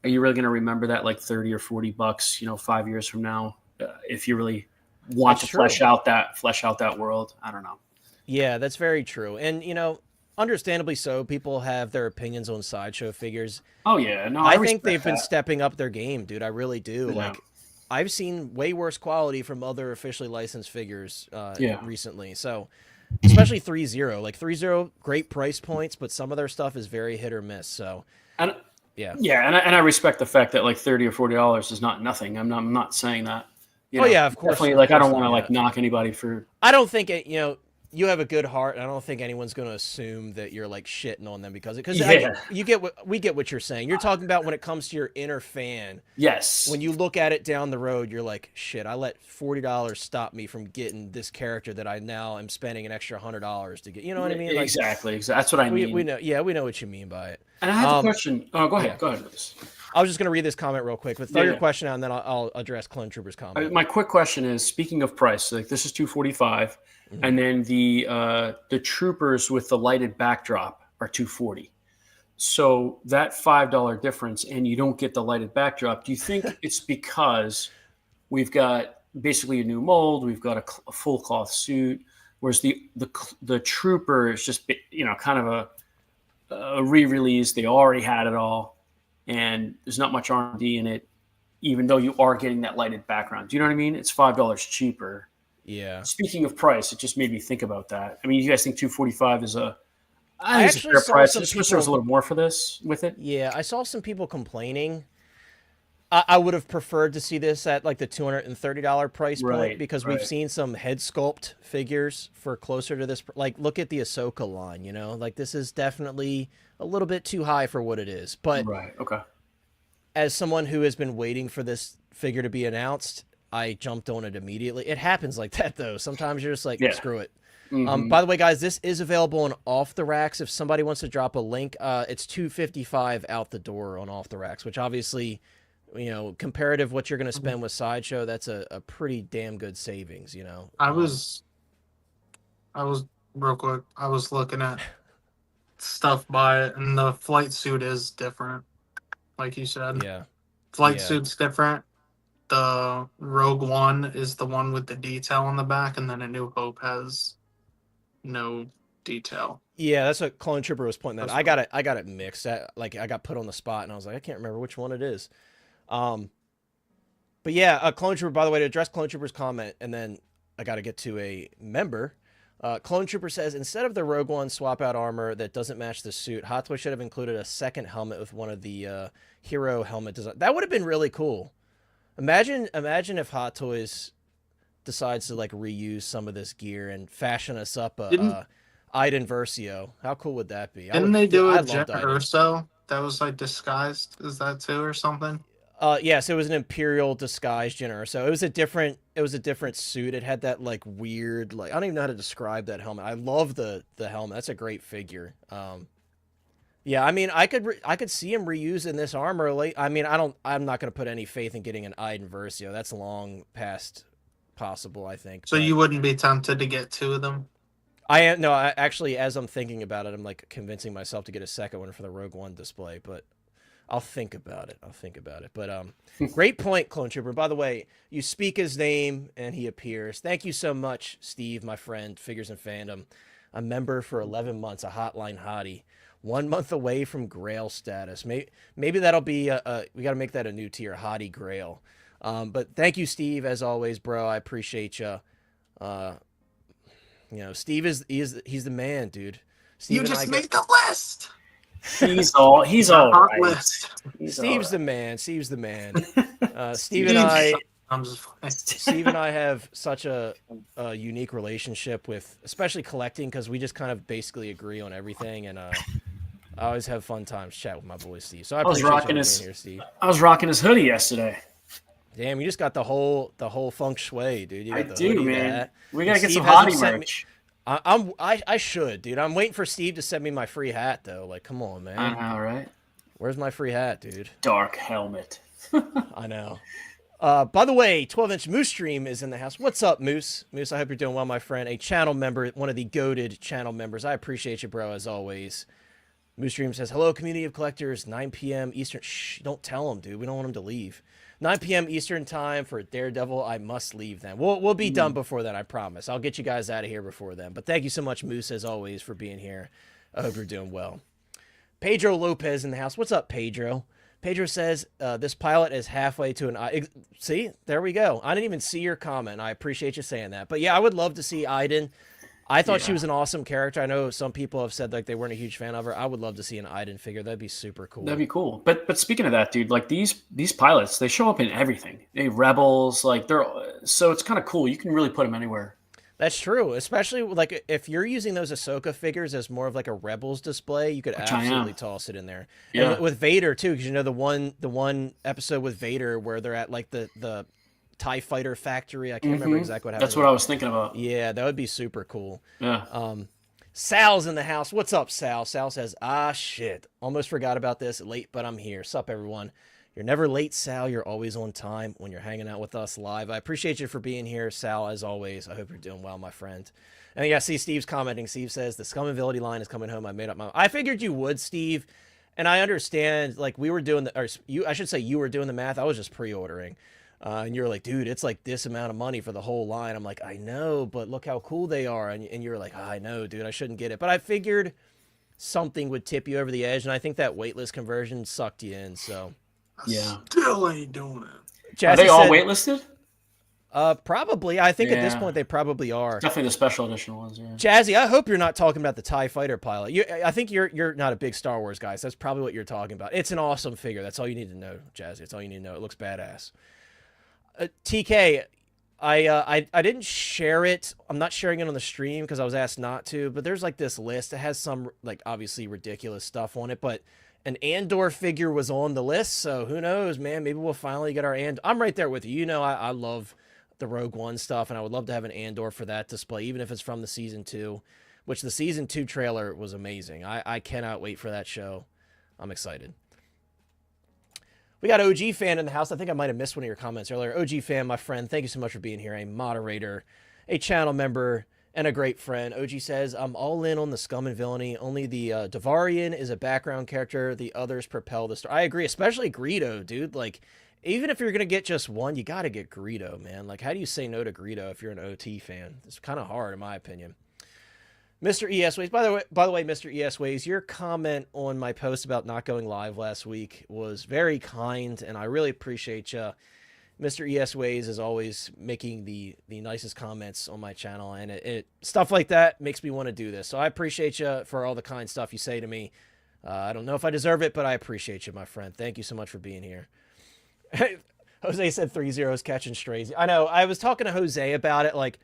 are you really going to remember that like $30 or $40, you know, 5 years from now, if you really want to flesh out that world? I don't know. Yeah, that's very true. And, you know, understandably so, people have their opinions on Sideshow figures. Oh yeah. No, I think they've been stepping up their game, dude. I really do. Yeah. Like, I've seen way worse quality from other officially licensed figures recently. So, especially 3.0. Like 3.0, great price points, but some of their stuff is very hit or miss. So, and I respect the fact that like $30 or $40 is not nothing. I'm not saying that. You know, yeah, of course. Definitely, like I don't want to like knock anybody for. I don't think it. You know, you have a good heart, and I don't think anyone's going to assume that you're like shitting on them because we get what you're saying. You're talking about when it comes to your inner fan. Yes. When you look at it down the road, you're like, shit, I let $40 stop me from getting this character that I now am spending an extra $100 to get. You know what I mean? Like, exactly. That's what I mean. We know. Yeah, we know what you mean by it. And I have a question. Oh, go ahead. Yeah. Go ahead with this. I was just going to read this comment real quick, but throw your question out, and then I'll address Clone Trooper's comment. My quick question is: speaking of price, like this is $245, and then the Troopers with the lighted backdrop are $240. So that $5 difference, and you don't get the lighted backdrop. Do you think it's because we've got basically a new mold, we've got a full cloth suit, whereas the Trooper is just, you know, kind of a re-release? They already had it all, and there's not much R&D in it, even though you are getting that lighted background. Do you know what I mean? It's $5 cheaper. Yeah. Speaking of price, it just made me think about that. I mean, you guys think $245 is a actually fair saw price? some I just wish there was a little more for this with it. Yeah, I saw some people complaining. I would have preferred to see this at like the $230 price point because we've seen some head sculpt figures for closer to this. Like, look at the Ahsoka line, you know? Like, this is definitely a little bit too high for what it is. But as someone who has been waiting for this figure to be announced, I jumped on it immediately. It happens like that, though. Sometimes you're just like, screw it. By the way, guys, this is available on Off the Racks. If somebody wants to drop a link, it's $255 out the door on Off the Racks, which obviously, you know, comparative what you're going to spend with Sideshow, that's a pretty damn good savings, you know. I was real quick. I was looking at stuff by it, and the flight suit is different, like you said. Yeah, flight suit's different. The Rogue One is the one with the detail on the back, and then A New Hope has no detail. Yeah, that's what Clone Trooper was pointing at. I got it mixed. I got put on the spot, and I was like, I can't remember which one it is. But yeah, Clone Trooper, by the way, to address Clone Trooper's comment, and then I got to get to a member. Clone Trooper says, instead of the Rogue One swap out armor that doesn't match the suit, Hot Toys should have included a second helmet with one of the hero helmet design. That would have been really cool. Imagine if Hot Toys decides to like reuse some of this gear and fashion us up a Iden Versio. How cool would that be? Didn't they do a Jen Urso that was like disguised? Is that too or something? Yes, it was an Imperial disguised Jyn Erso. It was a different suit. It had that like weird, like I don't even know how to describe that helmet. I love the helmet. That's a great figure. Yeah, I mean, I could see him reusing this armor. Like, I mean, I'm not going to put any faith in getting an Iden Versio. That's long past possible, I think. So you wouldn't be tempted to get two of them? Actually, as I'm thinking about it, I'm like convincing myself to get a second one for the Rogue One display, but I'll think about it. But great point, Clone Trooper. By the way, you speak his name and he appears. Thank you so much, Steve, my friend, Figures and Fandom. A member for 11 months, a hotline hottie. 1 month away from Grail status. Maybe that'll be we got to make that a new tier, hottie Grail. But thank you, Steve, as always, bro. I appreciate you. You know, Steve he's the man, dude. Steve you just made the list. He's all right. List. Steve's the man. Steve's the man. Steve and I. Steve and I have such a unique relationship with, especially collecting, because we just kind of basically agree on everything, and I always have fun times chat with my boy Steve. So I appreciate you being here, Steve. I was rocking his hoodie yesterday. Damn, you just got the whole feng shui, dude. You got I the do, hoodie, man. that. We gotta get Steve some hottie merch. I should, dude. I'm waiting for Steve to send me my free hat, though. Like, come on, man. I know, right? Where's my free hat, dude? Dark helmet. I know. By the way, 12-inch Moose Stream is in the house. What's up, Moose? Moose, I hope you're doing well, my friend. A channel member, one of the goated channel members. I appreciate you, bro, as always. Moose Stream says, hello, community of collectors, 9 p.m. Eastern. Shh, don't tell him, dude. We don't want him to leave. 9 p.m. Eastern time for Daredevil. I must leave then. We'll be done before then, I promise. I'll get you guys out of here before then. But thank you so much, Moose, as always, for being here. I hope you're doing well. Pedro Lopez in the house. What's up, Pedro? Pedro says, this pilot is halfway to an... See? There we go. I didn't even see your comment. I appreciate you saying that. But yeah, I would love to see Iden. I thought she was an awesome character. I know some people have said like they weren't a huge fan of her. I would love to see an Iden figure. That'd be super cool. That'd be cool. But speaking of that, dude, like these pilots, they show up in everything. They Rebels, like so it's kind of cool. You can really put them anywhere. That's true, especially like if you're using those Ahsoka figures as more of like a Rebels display, you could absolutely toss it in there. Yeah, and with Vader too, because you know the one episode with Vader where they're at like the TIE fighter factory. I can't remember exactly what happened. That's what I was thinking about. Yeah, that would be super cool. Yeah. Sal's in the house. What's up, Sal? Sal says, shit. Almost forgot about this. Late, but I'm here. Sup, everyone. You're never late, Sal. You're always on time when you're hanging out with us live. I appreciate you for being here, Sal, as always. I hope you're doing well, my friend. And yeah, see, Steve's commenting. Steve says, the Scum and Villainy line is coming home. I made up my mind. I figured you would, Steve. And I understand, like, we were doing I should say you were doing the math. I was just pre-ordering. And you're like, dude, it's like this amount of money for the whole line. I'm like, I know, but look how cool they are. And you're like, I know, dude, I shouldn't get it. But I figured something would tip you over the edge. And I think that waitlist conversion sucked you in. So, yeah. Still ain't doing it. Jazzy, are they all waitlisted? Probably. I think at this point they probably are. Definitely the special edition ones, yeah. Jazzy, I hope you're not talking about the TIE Fighter pilot. I think you're not a big Star Wars guy, so that's probably what you're talking about. It's an awesome figure. That's all you need to know, Jazzy. That's all you need to know. It looks badass. TK, I didn't share it. I'm not sharing it on the stream because I was asked not to, but there's like this list. It has some like obviously ridiculous stuff on it, but an Andor figure was on the list, so who knows, man? Maybe we'll finally get our Andor. I'm right there with you. You know, I love the Rogue One stuff, and I would love to have an Andor for that display, even if it's from the Season 2, which the Season 2 trailer was amazing. I cannot wait for that show. I'm excited. We got OG Fan in the house. I think I might have missed one of your comments earlier. OG Fan, my friend, thank you so much for being here. A moderator, a channel member, and a great friend. OG says, I'm all in on the Scum and Villainy. Only the Delorean is a background character. The others propel the story. I agree, especially Greedo, dude. Like, even if you're going to get just one, you got to get Greedo, man. Like, how do you say no to Greedo if you're an OT fan? It's kind of hard, in my opinion. Mr. ES Ways, by the way, Mr. ES Ways, your comment on my post about not going live last week was very kind, and I really appreciate you. Mr. ES Ways is always making the nicest comments on my channel, and it stuff like that makes me want to do this. So I appreciate you for all the kind stuff you say to me. I don't know if I deserve it, but I appreciate you, my friend. Thank you so much for being here. Jose said 3-0 catching strays. I know. I was talking to Jose about it, like,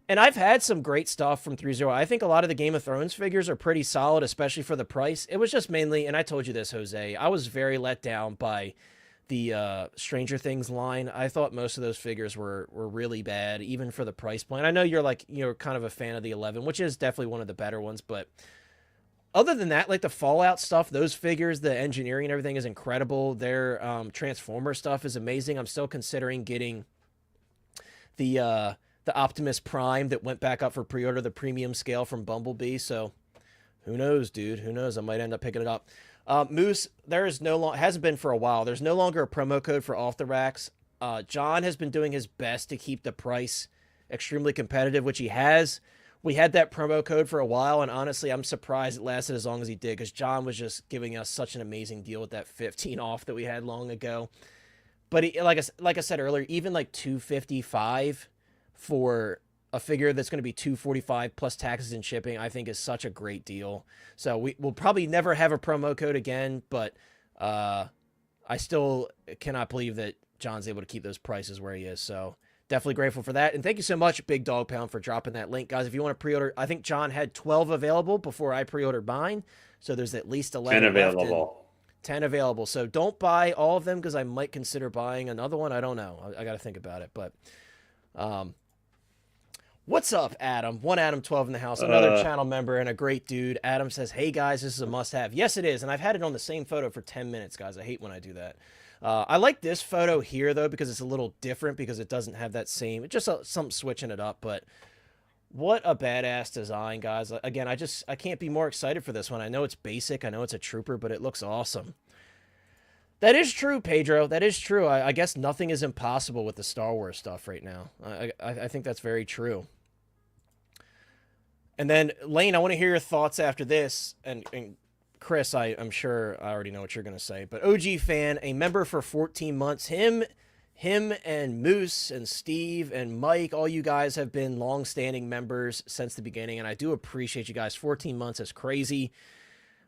and I've had some great stuff from 3-0. I think a lot of the Game of Thrones figures are pretty solid, especially for the price. It was just mainly, and I told you this, Jose, I was very let down by the Stranger Things line. I thought most of those figures were really bad, even for the price point. I know you're kind of a fan of the 11, which is definitely one of the better ones, but other than that, like the Fallout stuff, those figures, the engineering and everything is incredible. Their Transformer stuff is amazing. I'm still considering getting the Optimus Prime that went back up for pre-order, the premium scale from Bumblebee. So who knows, dude? Who knows? I might end up picking it up. Moose, there is hasn't been for a while. There's no longer a promo code for Off the Racks. John has been doing his best to keep the price extremely competitive, which he has. We had that promo code for a while, and honestly, I'm surprised it lasted as long as he did, because John was just giving us such an amazing deal with that 15 off that we had long ago. But he, like I said earlier, even like $255 for a figure that's going to be $245 plus taxes and shipping, I think is such a great deal. So we'll probably never have a promo code again, but I still cannot believe that John's able to keep those prices where he is. So definitely grateful for that. And thank you so much, Big Dog Pound, for dropping that link. Guys, if you want to pre-order, I think John had 12 available before I pre-ordered mine. So there's at least 11 10 available. 10 available. So don't buy all of them, because I might consider buying another one. I don't know. I got to think about it. But what's up, Adam? One Adam 12 in the house, another channel member and a great dude. Adam says, hey, guys, this is a must-have. Yes, it is. And I've had it on the same photo for 10 minutes, guys. I hate when I do that. I like this photo here, though, because it's a little different, because it doesn't have that same, it's just something switching it up. But what a badass design, guys. Again, I can't be more excited for this one. I know it's basic. I know it's a trooper, but it looks awesome. That is true, Pedro. That is true. I guess nothing is impossible with the Star Wars stuff right now. I think that's very true. And then, Lane, I want to hear your thoughts after this. And Chris, I'm sure I already know what you're going to say. But OG fan, a member for 14 months. Him and Moose and Steve and Mike, all you guys have been long-standing members since the beginning. And I do appreciate you guys. 14 months is crazy.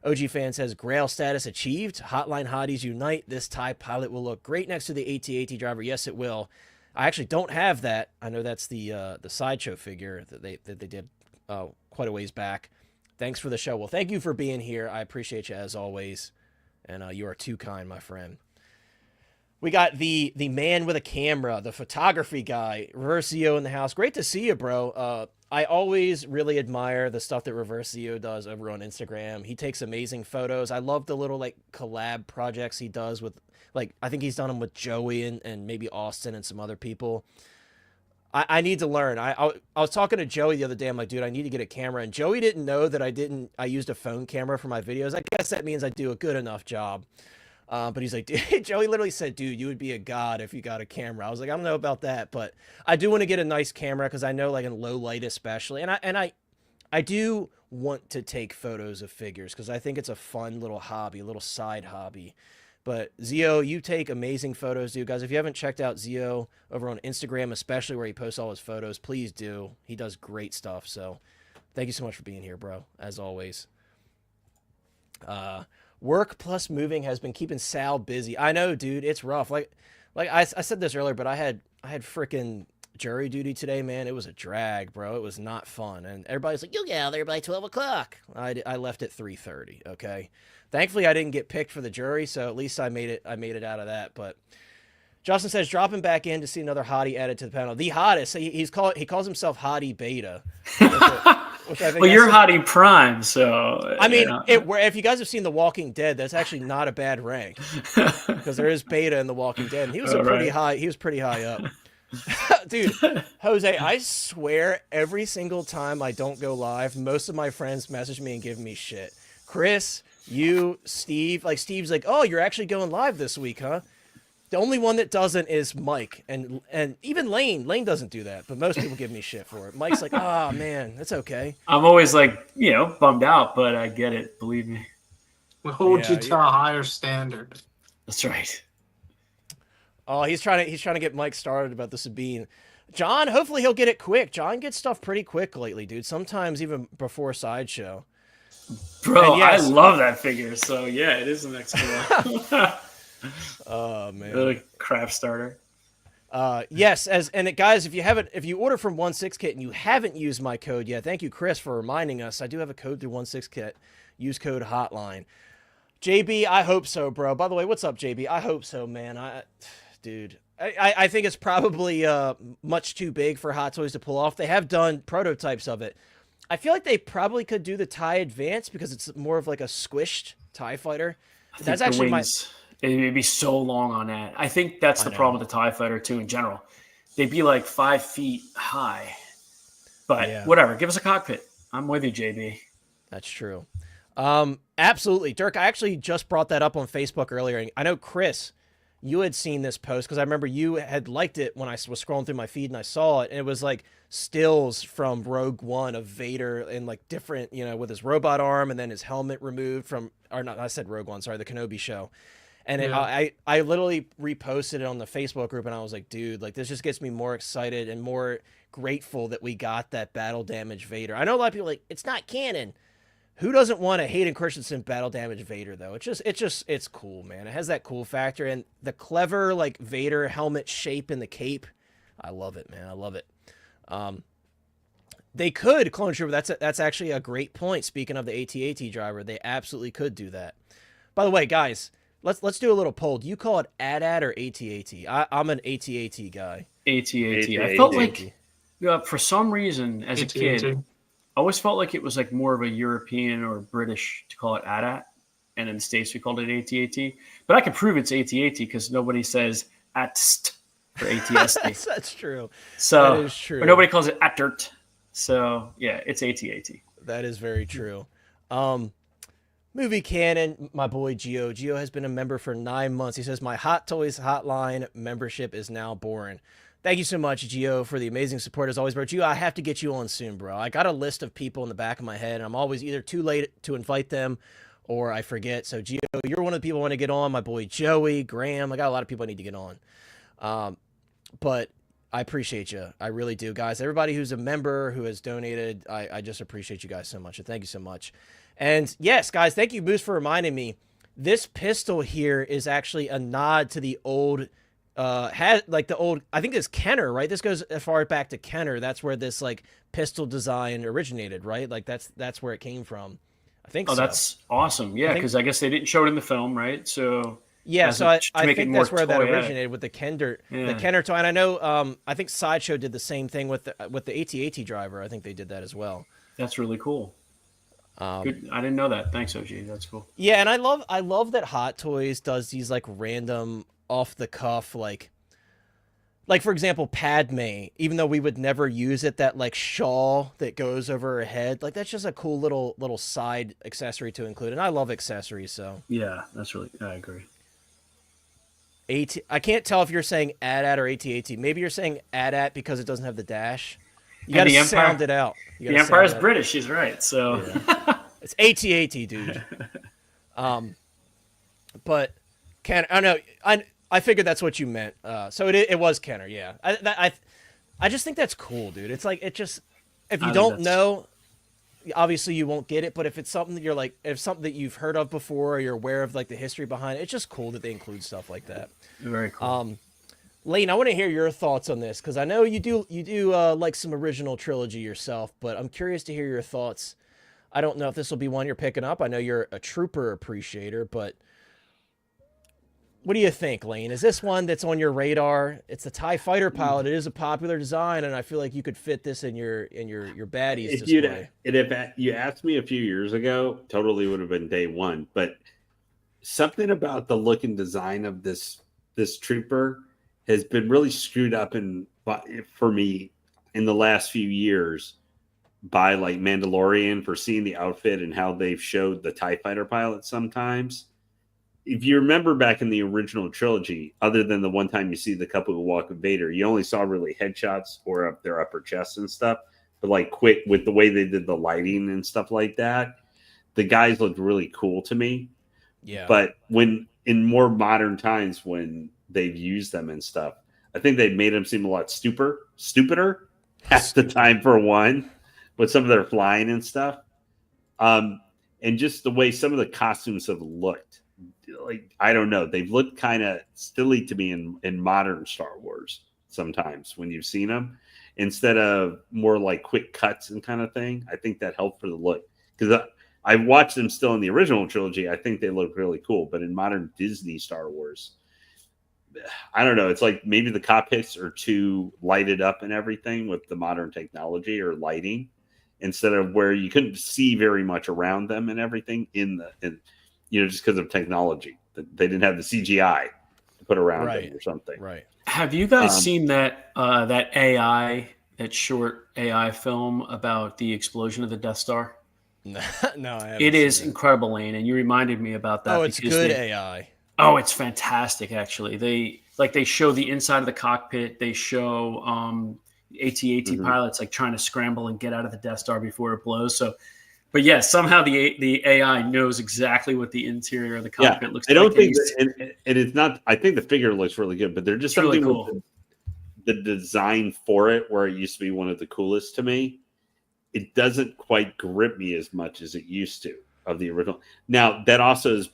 OG fan says, Grail status achieved. Hotline Hotties unite. This TIE pilot will look great next to the AT-AT driver. Yes, it will. I actually don't have that. I know that's the Sideshow figure that they did quite a ways back. Thanks for the show. Well, thank you for being here. I appreciate you as always. And you are too kind, my friend. We got the man with a camera, the photography guy, Reversio in the house. Great to see you, bro. I always really admire the stuff that Reversio does over on Instagram. He takes amazing photos. I love the little like collab projects he does with, like, I think he's done them with Joey and maybe Austin and some other people. I need to learn. I was talking to Joey the other day. I'm like, dude, I need to get a camera. And Joey didn't know that I used a phone camera for my videos. I guess that means I do a good enough job. But he's like, dude, Joey literally said, dude, you would be a god if you got a camera. I was like, I don't know about that, but I do want to get a nice camera, because I know, like, in low light especially. And I do want to take photos of figures, because I think it's a fun little hobby, a little side hobby. But Zio, you take amazing photos, dude. Guys, if you haven't checked out Zio over on Instagram, especially where he posts all his photos, please do. He does great stuff. So thank you so much for being here, bro, as always. Work plus moving has been keeping Sal busy. I know, dude. It's rough. Like I said this earlier, but I had freaking jury duty today, man. It was a drag, bro. It was not fun. And everybody's like, you'll get out of there by 12 o'clock. I left at 3:30, okay? Thankfully, I didn't get picked for the jury, so at least I made it out of that. But Justin says, dropping back in to see another hottie added to the panel. The hottest. He calls himself Hottie Beta. Which I think well, you're Hottie Prime, so... I mean, if you guys have seen The Walking Dead, that's actually not a bad rank. Because there is Beta in The Walking Dead, and he was pretty high up. Dude, Jose, I swear every single time I don't go live, most of my friends message me and give me shit. Chris, you, Steve, like Steve's like, oh, you're actually going live this week, huh? The only one that doesn't is Mike, and even Lane. Lane doesn't do that, but most people give me shit for it. Mike's like, oh man, that's okay. I'm always like, bummed out, but I get it. Believe me. We hold you to a higher standard. That's right. Oh, he's trying to get Mike started about the Sabine. John, hopefully he'll get it quick. John gets stuff pretty quick lately, dude. Sometimes even before Sideshow. Bro, yes, I love that figure. So yeah, it is the next one. Oh man, Really crap starter. Yes, guys, if you order from 16 Kit and you haven't used my code yet, thank you, Chris, for reminding us. I do have a code through 16 Kit. Use code Hotline. JB, I hope so, bro. By the way, what's up, JB? I hope so, man. Dude, I think it's probably much too big for Hot Toys to pull off. They have done prototypes of it. I feel like they probably could do the TIE Advance because it's more of like a squished TIE fighter. That's actually It'd be so long on that. I think that's the problem with the TIE Fighter too in general. They'd be like 5 feet high. But whatever. Give us a cockpit. I'm with you, JB. That's true. Absolutely. Dirk, I actually just brought that up on Facebook earlier. I know, Chris, you had seen this post because I remember you had liked it when I was scrolling through my feed and I saw it. And it was like stills from Rogue One of Vader in like different, with his robot arm and then his helmet removed from, or not, I said Rogue One, sorry, the Kenobi show. And I literally reposted it on the Facebook group and I was like, dude, like this just gets me more excited and more grateful that we got that battle damage Vader. I know a lot of people are like, it's not canon. Who doesn't want a Hayden Christensen battle damage Vader though? It's cool, man. It has that cool factor and the clever like Vader helmet shape in the cape. I love it, man. I love it. They could clone trooper. That's actually a great point. Speaking of the AT-AT driver, they absolutely could do that. By the way, guys, let's do a little poll. Do you call it AT-AT or AT-AT? I'm an AT-AT guy. AT-AT. I felt like for some reason as a kid, I always felt like it was like more of a European or British to call it AT-AT, and in the States we called it AT-AT. But I can prove it's AT-AT because nobody says ATST for ATST. That's true. So, that is true. But nobody calls it ATDIRT. So yeah, it's AT-AT. That is very true. Movie canon, my boy Gio. Gio has been a member for 9 months. He says, my Hot Toys Hotline membership is now born. Thank you so much, Gio, for the amazing support as always, bro. Gio, I have to get you on soon, bro. I got a list of people in the back of my head, and I'm always either too late to invite them or I forget. So, Gio, you're one of the people I want to get on. My boy Joey, Graham. I got a lot of people I need to get on. But I appreciate you. I really do, guys. Everybody who's a member, who has donated, I just appreciate you guys so much. And thank you so much. And yes, guys, thank you, Moose, for reminding me. This pistol here is actually a nod to the old, I think it's Kenner, right? This goes as far back to Kenner. That's where this like pistol design originated, right? Like that's where it came from. I think. Oh, so. That's awesome. Yeah, because I guess they didn't show it in the film, right? So yeah, so I think that's where that originated with the Kenner, the Kenner toy. And I know, I think Sideshow did the same thing with the AT-AT driver. I think they did that as well. That's really cool. Good. I didn't know that. Thanks, OG. That's cool. Yeah, and I love that Hot Toys does these like random off the cuff like for example Padme, even though we would never use it, that like shawl that goes over her head, like that's just a cool little side accessory to include, and I love accessories. So yeah, that's really, I agree. I can't tell if you're saying AT-AT or AT-AT. Maybe you're saying AT-AT because it doesn't have the dash. You got to sound it out. The Empire's British. She's right. So yeah. It's AT-AT, dude. But I know I figured that's what you meant. So it was Kenner. Yeah. I just think that's cool, dude. It's like if you don't know, obviously you won't get it. But if it's something that you're like, if something that you've heard of before, or you're aware of like the history behind it, it's just cool that they include stuff like that. Very cool. Lane, I want to hear your thoughts on this because I know you do like some original trilogy yourself, but I'm curious to hear your thoughts. I don't know if this will be one you're picking up. I know you're a trooper appreciator, but what do you think, Lane? Is this one that's on your radar? It's a TIE fighter pilot. It is a popular design, and I feel like you could fit this in your baddies display. If you asked me a few years ago, totally would have been day one. But something about the look and design of this trooper has been really screwed up for me in the last few years by like Mandalorian, for seeing the outfit and how they've showed the TIE fighter pilot sometimes. If you remember back in the original trilogy, other than the one time you see the couple who walk with Vader, you only saw really headshots or up their upper chest and stuff. But like quick with the way they did the lighting and stuff like that, the guys looked really cool to me. Yeah. But when in more modern times, when they've used them and stuff. I think they've made them seem a lot stupider half the time for one, with some of their flying and stuff. And just the way some of the costumes have looked, like, I don't know, they've looked kind of silly to me in modern Star Wars sometimes when you've seen them, instead of more like quick cuts and kind of thing. I think that helped for the look, because I watched them still in the original trilogy. I think they look really cool, but in modern Disney Star Wars, I don't know. It's like maybe the cockpits are too lighted up and everything with the modern technology or lighting, instead of where you couldn't see very much around them and everything just because of technology. They didn't have the CGI to put around them or something. Right. Have you guys seen that that short AI film about the explosion of the Death Star? No, I haven't. It is incredible, Lane, and you reminded me about that. Oh, it's good AI. Oh, it's fantastic, actually. They show the inside of the cockpit. They show AT-AT pilots like trying to scramble and get out of the Death Star before it blows. So, but yeah, somehow the AI knows exactly what the interior of the cockpit looks like. I don't think, and it's not. I think the figure looks really good, but they're just something really cool. with the design for it, where it used to be one of the coolest to me. It doesn't quite grip me as much as it used to of the original. Now that also is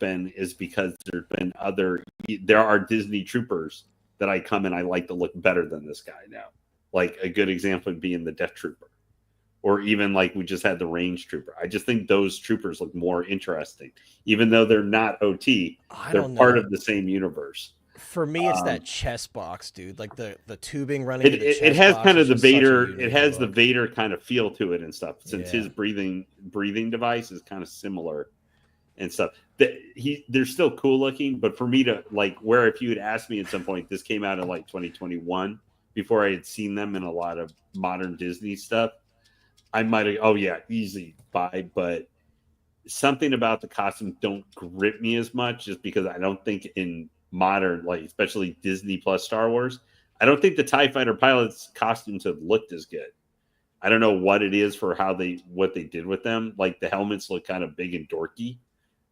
because there are Disney troopers that I come and I like to look better than this guy now. Like a good example would be in the Death Trooper, or even like we just had the Range Trooper. I just think those troopers look more interesting, even though they're not OT. They're part of the same universe. For me, it's that chest box, dude. Like the tubing running. It has kind of the Vader. It has the Vader kind of feel to it and stuff. Since his breathing device is kind of similar and stuff. They're still cool looking, but for me to like, where if you had asked me at some point, this came out in like 2021, before I had seen them in a lot of modern Disney stuff, I might have easy buy. But something about the costumes don't grip me as much, just because I don't think in modern, like especially Disney plus Star Wars, I don't think the TIE Fighter pilots costumes have looked as good. I don't know what it is for what they did with them. Like the helmets look kind of big and dorky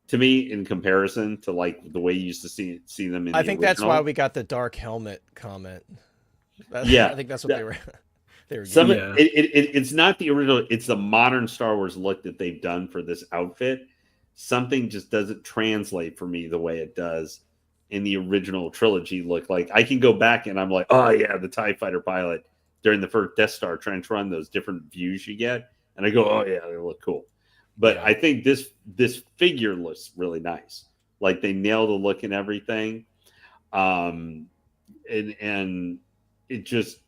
to me in comparison to like the way you used to see them in the original. That's why we got the dark helmet comment. Yeah, I think that's what they were. It's not the original. It's the modern Star Wars look that they've done for this outfit. Something just doesn't translate for me the way it does in the original trilogy look. Like I can go back and I'm like, oh yeah, the TIE Fighter pilot during the first Death Star trench run, those different views you get, and I go, oh yeah, they look cool. But I think this figure looks really nice. Like they nail the look and everything. And it just,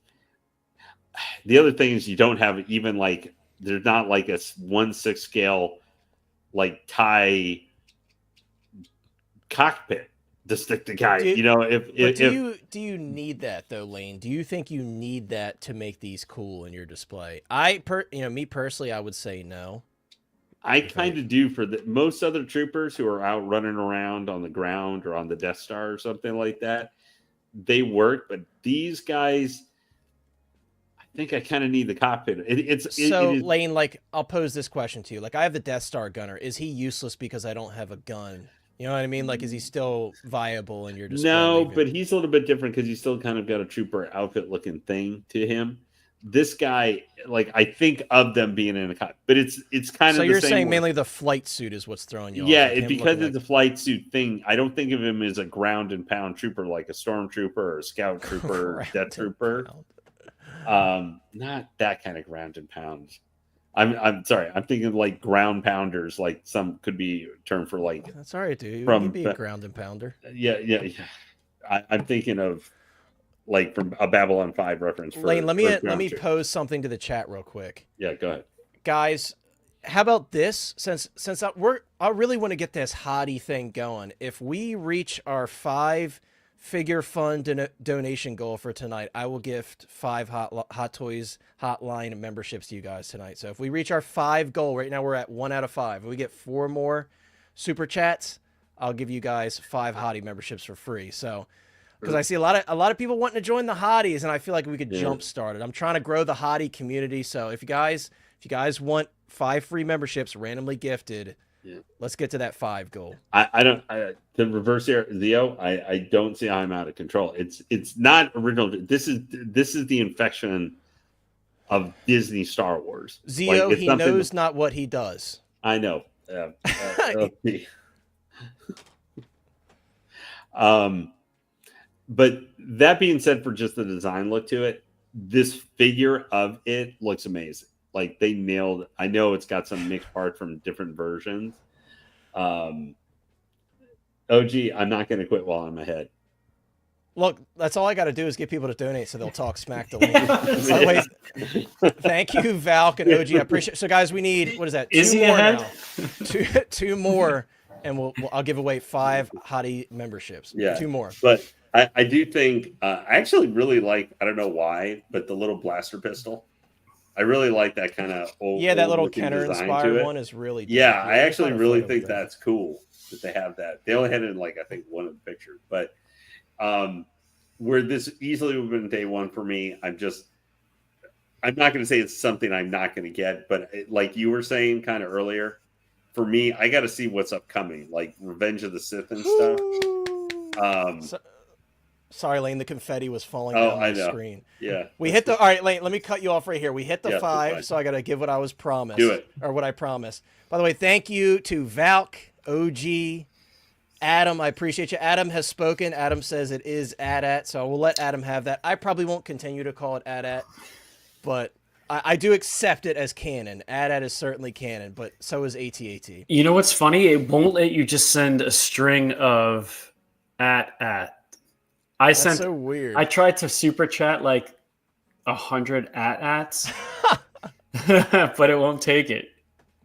the other thing is you don't have even like, there's not like a 1/6 scale like TIE cockpit to stick the guy. Do you need that though, Lane? Do you think you need that to make these cool in your display? Me personally, I would say no. I kind of do for most other troopers who are out running around on the ground or on the Death Star or something like that. They work, but these guys, I think I kind of need the cockpit. Lane, like I'll pose this question to you. Like I have the Death Star gunner. Is he useless because I don't have a gun? You know what I mean? Like, is he still viable in your display? No, but he's a little bit different because he's still kind of got a trooper outfit looking thing to him. This guy, like, I think of them being in a cockpit, but it's kind of. So you're saying mainly the flight suit is what's throwing you off? Yeah, because of the flight suit thing. I don't think of him as a ground and pound trooper like a stormtrooper or a scout trooper or death trooper. Not that kind of ground and pound. I'm sorry. I'm thinking like ground pounders, like some could be a term for like. That's all right, dude. You can be a ground and pounder. Yeah. I'm thinking of like from a Babylon 5 reference. Lane, let me pose something to the chat real quick. Yeah, go ahead, guys. How about this? Since I really want to get this hottie thing going. If we reach our 5 figure fund donation goal for tonight, I will gift 5 Hot Toys Hotline memberships to you guys tonight. So if we reach our 5 goal, right now we're at 1 out of 5. If we get 4 more super chats, I'll give you guys 5 hottie memberships for free. So because I see a lot of people wanting to join the hotties, and I feel like we could jumpstart it. I'm trying to grow the hottie community. So if you guys want 5 free memberships randomly gifted, Let's get to that 5 goal. I don't the reverse here, Leo. I don't see how I'm out of control. It's not original. This is the infection of Disney Star Wars. Zio, he knows not what he does. I know. But that being said, for just the design look to it, this figure of it looks amazing. Like they nailed. I know it's got some mixed parts from different versions. OG, I'm not going to quit while I'm ahead. Look, that's all I got to do is get people to donate so they'll talk smack to Lane. By the way, thank you, Valk and OG. I appreciate it. So, guys, we need, what is that? Is he ahead? Two more, and I'll give away 5 Hottie memberships. Yeah. 2 more. But I do think, I actually really like, I don't know why, but the little blaster pistol. I really like that kind of old. Yeah, that little Kenner-inspired one is really dope. Yeah, I actually really think that's cool that they have that. They only had it in, like, I think one of the pictures. But where this easily would have been day one for me, I'm not going to say it's something I'm not going to get, but like you were saying kind of earlier, for me, I got to see what's upcoming, like Revenge of the Sith and stuff. Sorry, Lane, the confetti was falling down my screen. Yeah. We hit all right, Lane, let me cut you off right here. We hit the 5, so I got to give what I was promised. Do it. Or what I promised. By the way, thank you to Valk, OG, Adam. I appreciate you. Adam has spoken. Adam says it is AT-AT, so we'll let Adam have that. I probably won't continue to call it AT-AT, but I do accept it as canon. AT-AT is certainly canon, but so is AT-AT. You know what's funny? It won't let you just send a string of AT-AT. That's so weird. I tried to super chat like 100 AT-ATs, but it won't take it.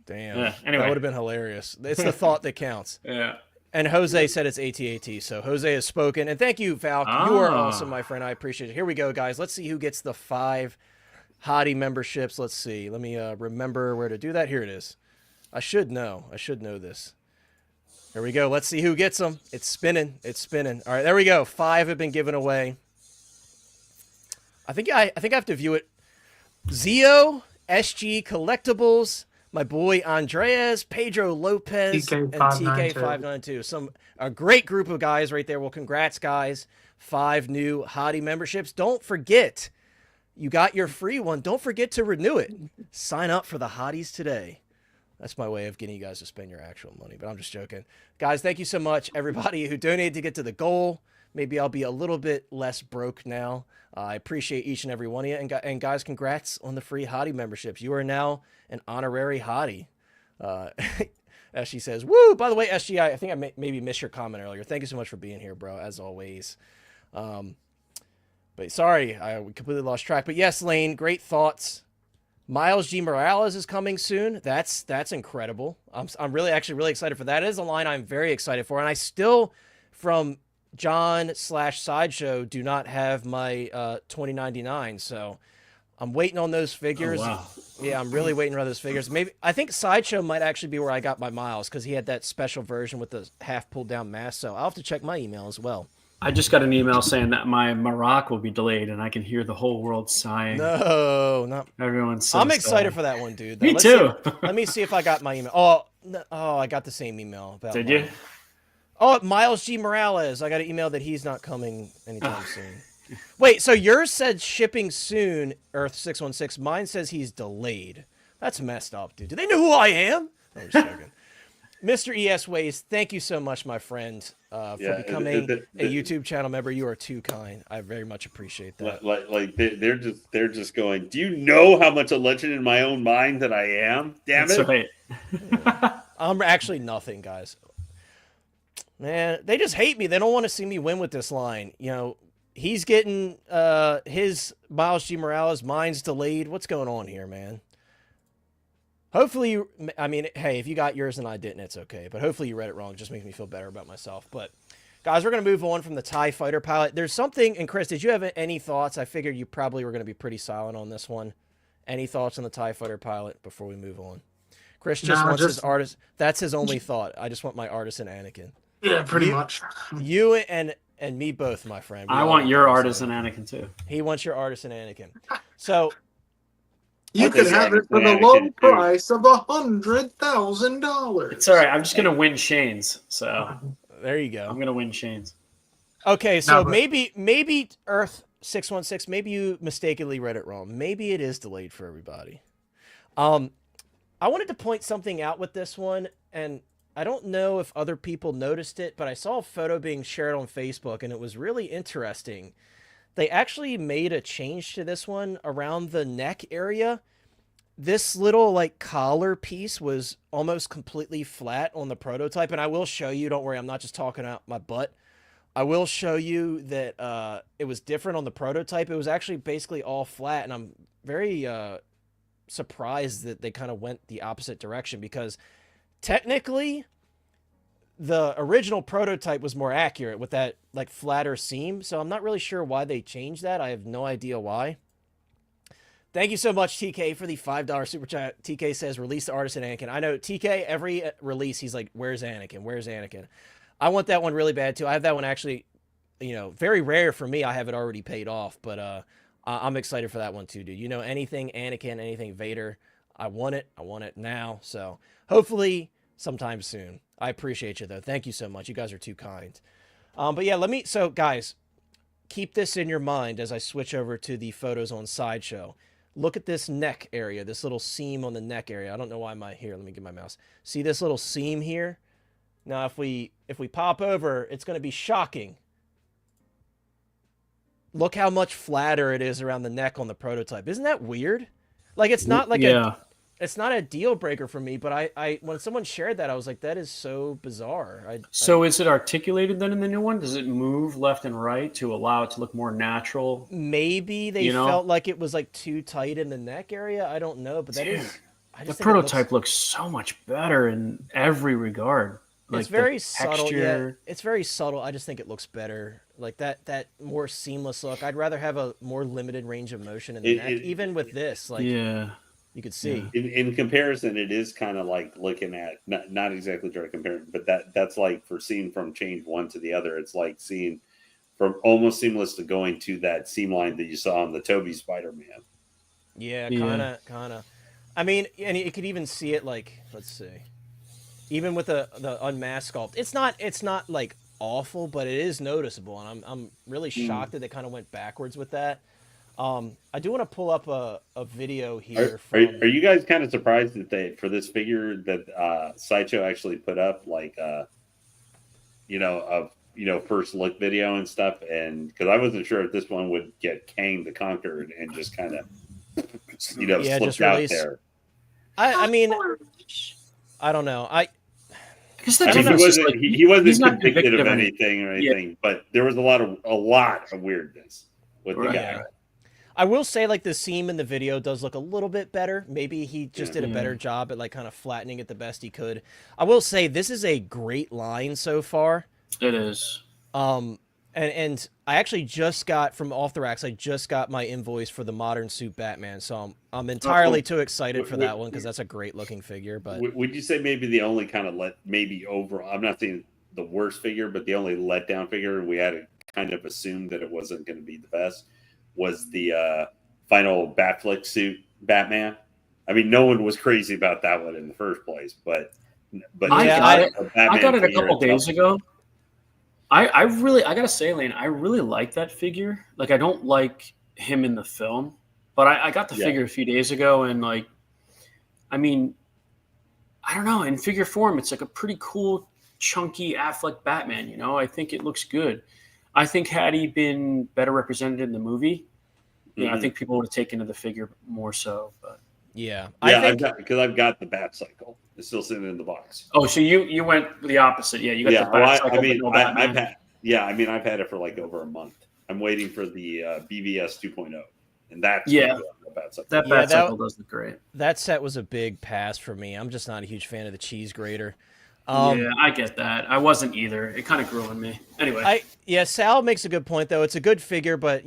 Damn. Anyway, that would have been hilarious. It's the thought that counts. Yeah. And Jose said it's AT-AT, so Jose has spoken. And thank you, Valk. You are awesome, my friend. I appreciate it. Here we go, guys. Let's see who gets the 5 Hottie memberships. Let's see. Let me remember where to do that. Here it is. I should know this. Here we go. Let's see who gets them. It's spinning. It's spinning. All right, there we go. 5 have been given away. I think I have to view it. Zio, SG Collectibles, my boy Andreas, Pedro Lopez, and TK592. A great group of guys right there. Well, congrats, guys. 5 new Hottie memberships. Don't forget, you got your free one. Don't forget to renew it. Sign up for the Hotties today. That's my way of getting you guys to spend your actual money, but I'm just joking. Guys, thank you so much, everybody who donated to get to the goal. Maybe I'll be a little bit less broke now. I appreciate each and every one of you. And guys, congrats on the free Hottie memberships. You are now an honorary Hottie. SG says, woo! By the way, SG, I think I maybe missed your comment earlier. Thank you so much for being here, bro, as always. But sorry, we completely lost track. But yes, Lane, great thoughts. Miles G. Morales is coming soon. That's incredible. I'm really excited for that. It is a line I'm very excited for. And I still, from John/Sideshow, do not have my 2099. So I'm waiting on those figures. Oh, wow. Yeah, I'm really waiting on those figures. Maybe I think Sideshow might actually be where I got my Miles because he had that special version with the half pulled down mask. So I'll have to check my email as well. I just got an email saying that my Maroc will be delayed, and I can hear the whole world sighing. No, not everyone's. So I'm excited for that one, dude. Me too. Let me see if I got my email. Oh, I got the same email. Did you? Oh, Miles G. Morales. I got an email that he's not coming anytime soon. Wait, so yours said shipping soon, Earth 616. Mine says he's delayed. That's messed up, dude. Do they know who I am? I'm just joking. Mr. ES Ways, thank you so much, my friend, for becoming a YouTube channel member. You are too kind. I very much appreciate that. Like they're just going, do you know how much a legend in my own mind that I am? Damn That's it. Right. Yeah. I'm actually nothing, guys. Man, they just hate me. They don't want to see me win with this line. You know, he's getting his Miles G. Morales, mine's delayed. What's going on here, man? Hopefully, I mean, hey, if you got yours and I didn't, it's okay. But hopefully you read it wrong. It just makes me feel better about myself. But, guys, we're going to move on from the TIE Fighter pilot. There's something, and Chris, did you have any thoughts? I figured you probably were going to be pretty silent on this one. Any thoughts on the TIE Fighter pilot before we move on? Chris wants his artist. That's his only thought. I just want my artisan Anakin. Yeah, pretty much. You and me both, my friend. I want your artisan Anakin, too. He wants your artisan Anakin. So... You think could have it Anakin's for the Anakin, low too. price of $100,000. It's all right. I'm just gonna win Shane's, so There you I'm go. gonna win Shane's. Okay, so but- maybe Earth 616. Maybe you mistakenly read it wrong. Maybe it is delayed for everybody. I wanted to point something out with this one, and I don't know if other people noticed it, but I saw a photo being shared on Facebook, and it was really interesting. They actually made a change to this one around the neck area. This little like collar piece was almost completely flat on the prototype, and I will show you. Don't worry, I'm not just talking out my butt. I will show you that it was different on the prototype. It was actually basically all flat, and I'm very surprised that they kind of went the opposite direction, because technically the original prototype was more accurate with that like flatter seam. So I'm not really sure why they changed that. I have no idea why. Thank you so much, TK, for the $5 super chat. TK says, release the artist and Anakin. I know, TK, every release, he's like, where's Anakin? Where's Anakin? I want that one really bad, too. I have that one actually, very rare for me. I have it already paid off, but I'm excited for that one, too, dude. Anything Anakin, anything Vader, I want it. I want it now. So hopefully sometime soon. I appreciate you, though. Thank you so much. You guys are too kind. But yeah, so guys, keep this in your mind as I switch over to the photos on Sideshow. Look at this neck area, this little seam on the neck area. I don't know why here. Let me get my mouse. See this little seam here? Now, if we pop over, it's going to be shocking. Look how much flatter it is around the neck on the prototype. Isn't that weird? Like, it's not like it's not a deal breaker for me, but I when someone shared that, I was like, that is so bizarre. So is it articulated then in the new one? Does it move left and right to allow it to look more natural? Maybe they felt like it was like too tight in the neck area. I don't know, but that is. The prototype looks so much better in every regard. Like it's very subtle. Yeah, texture. it's very subtle. I just think it looks better. Like that more seamless look. I'd rather have a more limited range of motion in the neck. Even with this, like you could see. In comparison, it is kind of like looking at not exactly direct comparison, but that's like for seeing from change one to the other. It's like seeing from almost seamless to going to that seam line that you saw on the Toby Spider-Man. Yeah, kind of. I mean, and you could even see it like, let's see, even with the unmasked sculpt. It's not like awful, but it is noticeable, and I'm really shocked that they kind of went backwards with that. I do want to pull up a video here. Are you guys kind of surprised that for this figure that Sideshow actually put up like first look video and stuff, and because I wasn't sure if this one would get Kang the Conquered and just kind of slipped just out release. there. I mean, I don't know. He wasn't convicted of anything or anything, but there was a lot of weirdness with the guy. I will say, like, the seam in the video does look a little bit better. Maybe he just did a better job at, like, kind of flattening it the best he could. I will say, this is a great line so far. It is. And I actually just got, from Off the Racks, I just got my invoice for the Modern Suit Batman. So I'm entirely too excited for that one, because that's a great-looking figure. But would you say maybe the only kind of I'm not saying the worst figure, but the only letdown figure we had to kind of assumed that it wasn't going to be the best was the final Batfleck suit Batman. I mean, no one was crazy about that one in the first place, but I got it a couple days ago. I gotta say, Lane, I really like that figure. Like, I don't like him in the film, but I got the figure a few days ago, and like, I mean, I don't know. In figure form, it's like a pretty cool, chunky Affleck Batman. I think it looks good. I think had he been better represented in the movie, I think people would have taken to the figure more so. But I've got the Bat Cycle. It's still sitting in the box. Oh, so you went the opposite? Yeah, you got the Bat Cycle. I've had it for like over a month. I'm waiting for the BVS 2.0, and that's the Bat Cycle. That Bat Cycle does look great. That set was a big pass for me. I'm just not a huge fan of the cheese grater. I get that. I wasn't either. It kind of grew on me. Anyway. Sal makes a good point, though. It's a good figure, but,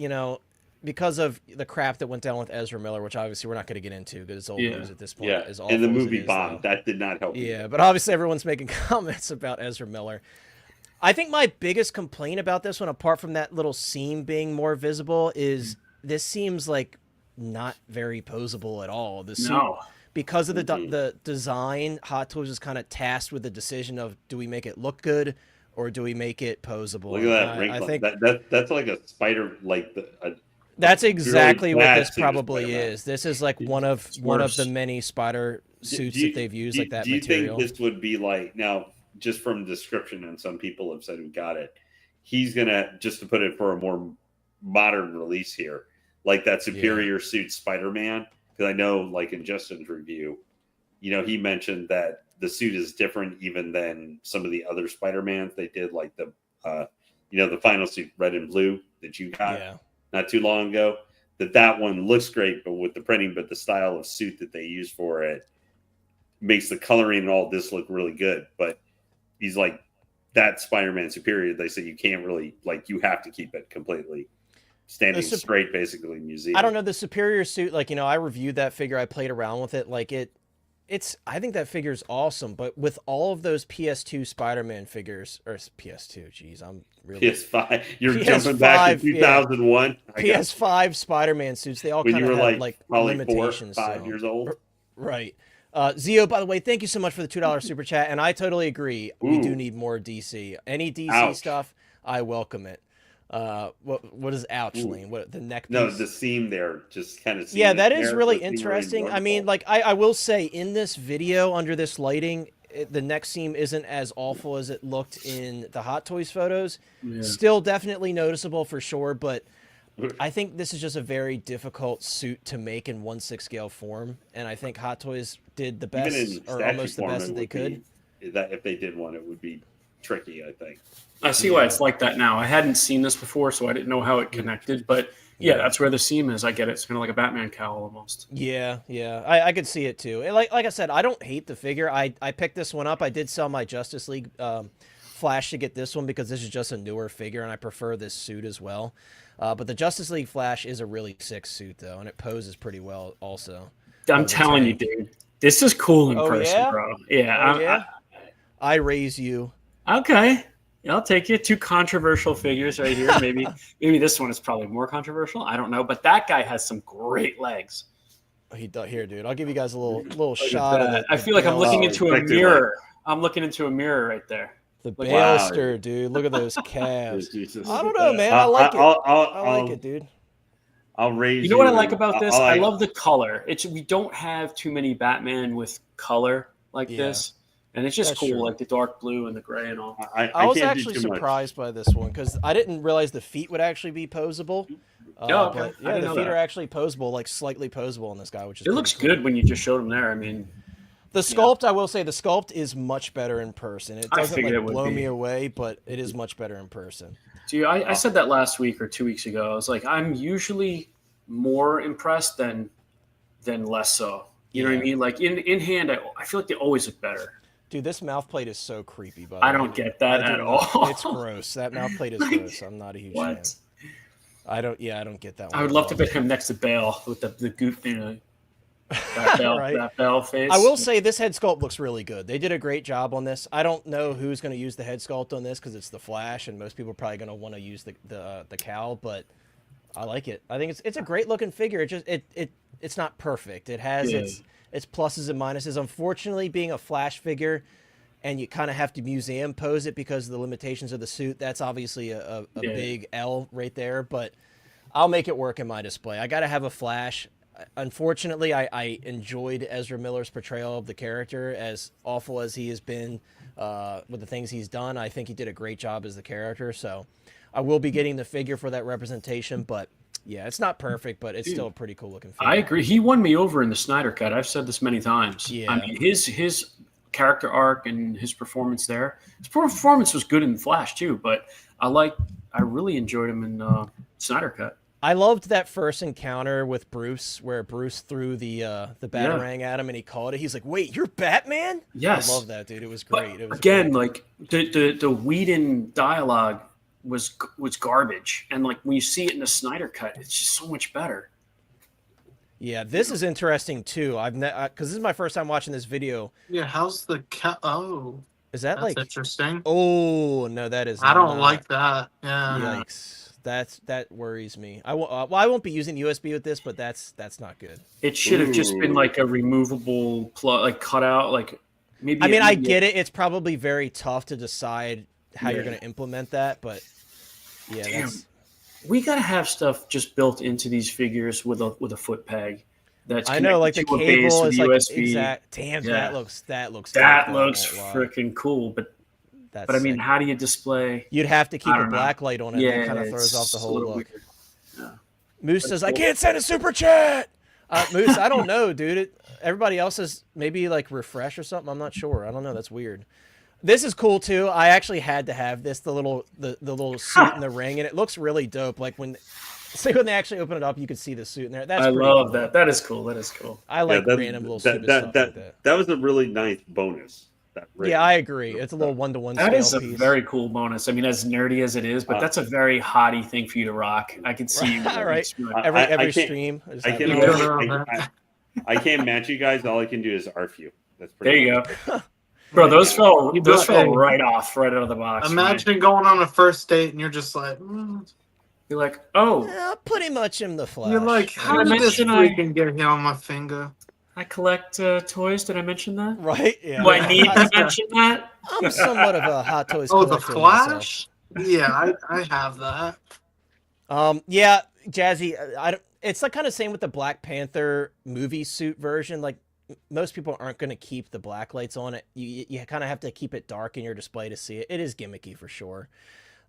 because of the crap that went down with Ezra Miller, which obviously we're not going to get into because it's old news at this point. Yeah, and the movie bomb. That did not help. Yeah, but obviously everyone's making comments about Ezra Miller. I think my biggest complaint about this one, apart from that little seam being more visible, is this seems like not very posable at all. The suit, No. because of the design, Hot Toys is kind of tasked with the decision of, do we make it look good or do we make it posable? Look at that wrinkle. I think that's like a spider, like that's exactly really what bad this suit of probably Spider-Man. is. This is like one of the many spider suits that they've used like that do you material. think this would be like, now, just from description, and some people have said who got it, he's gonna, just to put it for a more modern release here, like that superior suit Spider-Man? Because I know, like in Justin's review, you know, he mentioned that the suit is different even than some of the other Spider-Mans they did, like the the final suit, red and blue, that you got not too long ago. That one looks great, but with the printing, but the style of suit that they use for it makes the coloring and all this look really good. But he's like, that Spider-Man superior, they say you can't really, like, you have to keep it completely standing straight, basically, museum. I don't know, the superior suit, like, you know, I reviewed that figure, I played around with it, like I think that figure's awesome, but with all of those PS2 Spider-Man figures, or PS2, geez, I'm really... PS5, you're jumping back to 2001. Yeah. PS5 Spider-Man suits, they all kind of have, like limitations. 4 or 5 years old. Right. Zio, by the way, thank you so much for the $2 super chat, and I totally agree. We do need more DC. Any DC stuff, I welcome it. What is ouch, Lane? What, the neck piece? No, the seam there just kind of... Yeah, that is really interesting. I mean, like, I will say, in this video, under this lighting, the neck seam isn't as awful as it looked in the Hot Toys photos. Yeah. Still definitely noticeable for sure, but I think this is just a very difficult suit to make in 1/6 scale form, and I think Hot Toys did the best, or almost the best that they could. That if they did one, it would be tricky, I think. I see why it's like that now. I hadn't seen this before, so I didn't know how it connected, but yeah, that's where the seam is. I get it. It's kind of like a Batman cowl almost. Yeah, yeah. I could see it too. And like I said, I don't hate the figure. I picked this one up. I did sell my Justice League Flash to get this one because this is just a newer figure, and I prefer this suit as well. But the Justice League Flash is a really sick suit, though, and it poses pretty well also. I'm telling you, dude. This is cool in person, bro. Yeah. I raise you. Okay. I'll take you. 2 controversial figures right here. Maybe this one is probably more controversial. I don't know. But that guy has some great legs. Here, dude. I'll give you guys a little shot of it. I feel like I'm looking into a mirror. I'm looking into a mirror right there. The Bailster, dude. Look at those calves. I don't know, man. I like it. I like it, dude. I'll raise you. You know what I like about this? I love the color. We don't have too many Batman with color like this. And it's just cool, like the dark blue and the gray and all. I was actually surprised by this one because I didn't realize the feet would actually be posable. Okay. But yeah, the feet are actually posable, like slightly posable on this guy, which is. It looks good when you just showed him there. I mean, the sculpt, I will say, the sculpt is much better in person. It doesn't like blow me away, but it is much better in person. Dude, I said that last week or 2 weeks ago. I was like, I'm usually more impressed than less so. You know what I mean? Like in hand, I feel like they always look better. Dude, this mouth plate is so creepy, by the way. I don't get that at all. It's gross. That mouth plate is gross. I'm not a huge fan. I don't get that one. I would love to put him next to Bale with the goop, that Bale face. I will say this head sculpt looks really good. They did a great job on this. I don't know who's going to use the head sculpt on this because it's the Flash, and most people are probably going to want to use the cowl, but I like it. I think it's a great looking figure. It's not perfect. It has its pluses and minuses. Unfortunately, being a Flash figure, and you kind of have to museum pose it because of the limitations of the suit, that's obviously a big L right there, but I'll make it work in my display. I got to have a Flash. Unfortunately, I enjoyed Ezra Miller's portrayal of the character, as awful as he has been with the things he's done. I think he did a great job as the character, so I will be getting the figure for that representation, but yeah, it's not perfect, but it's still a pretty cool looking figure. I agree. He won me over in the Snyder Cut. I've said this many times. Yeah. I mean, his character arc and his performance there. His performance was good in Flash too, but I really enjoyed him in Snyder Cut. I loved that first encounter with Bruce, where Bruce threw the Batarang at him and he called it. He's like, "Wait, you're Batman?" Yes, I love that, dude. It was great. It was again great. Like the Whedon dialogue was garbage, and like when you see it in the Snyder Cut, it's just so much better. Yeah, this is interesting too. Because this is my first time watching this video. Yeah, how's the is that that's like interesting? Oh no, that is. I don't like that. Yeah. Yikes! that worries me. I won't be using USB with this, but that's not good. It should have just been like a removable plug, like cut out, like maybe. I mean, I get it. It's probably very tough to decide how you're going to implement that, but yeah, damn, we gotta have stuff just built into these figures with a foot peg. That's I know, like the cable is like USB. exact. Damn, Yeah. that looks freaking cool. But I mean, sick. how do you display? You'd have to keep I a don't know. black light on it. Yeah, That kind of throws it's off the a whole little look. weird. Yeah. Moose That's says, "I cool. can't send a super chat." Moose, I don't know, dude. Everybody else is maybe like refresh or something. I'm not sure. I don't know. That's weird. This is cool too. I actually had to have this, the little suit in the ring, and it looks really dope. Like when they actually open it up, you can see the suit in there. That's I pretty love cool. that. That is cool. That is cool. I like random little stupid stuff like that. That was a really nice bonus. Yeah, I agree. It's a little one-to-one That scale is a piece. very cool bonus. I mean, as nerdy as it is, but that's a very hottie thing for you to rock. I can see you. Right. Like, Every stream. I can't match you guys. All I can do is arf you. That's pretty there you go. Bro, those fell right off, right out of the box. Imagine going on a first date and you're just like, you're like, oh, yeah, pretty much in the flash. you're like, how did this freaking get here on my finger? I collect toys. Did I mention that? Right? Yeah. Do I need to mention that? I'm somewhat of a Hot Toys Oh, the collector Flash? Yeah, I have that. Yeah, Jazzy, it's like kind of same with the Black Panther movie suit version. Like most people aren't going to keep the black lights on it. You kind of have to keep it dark in your display to see it. It is gimmicky for sure.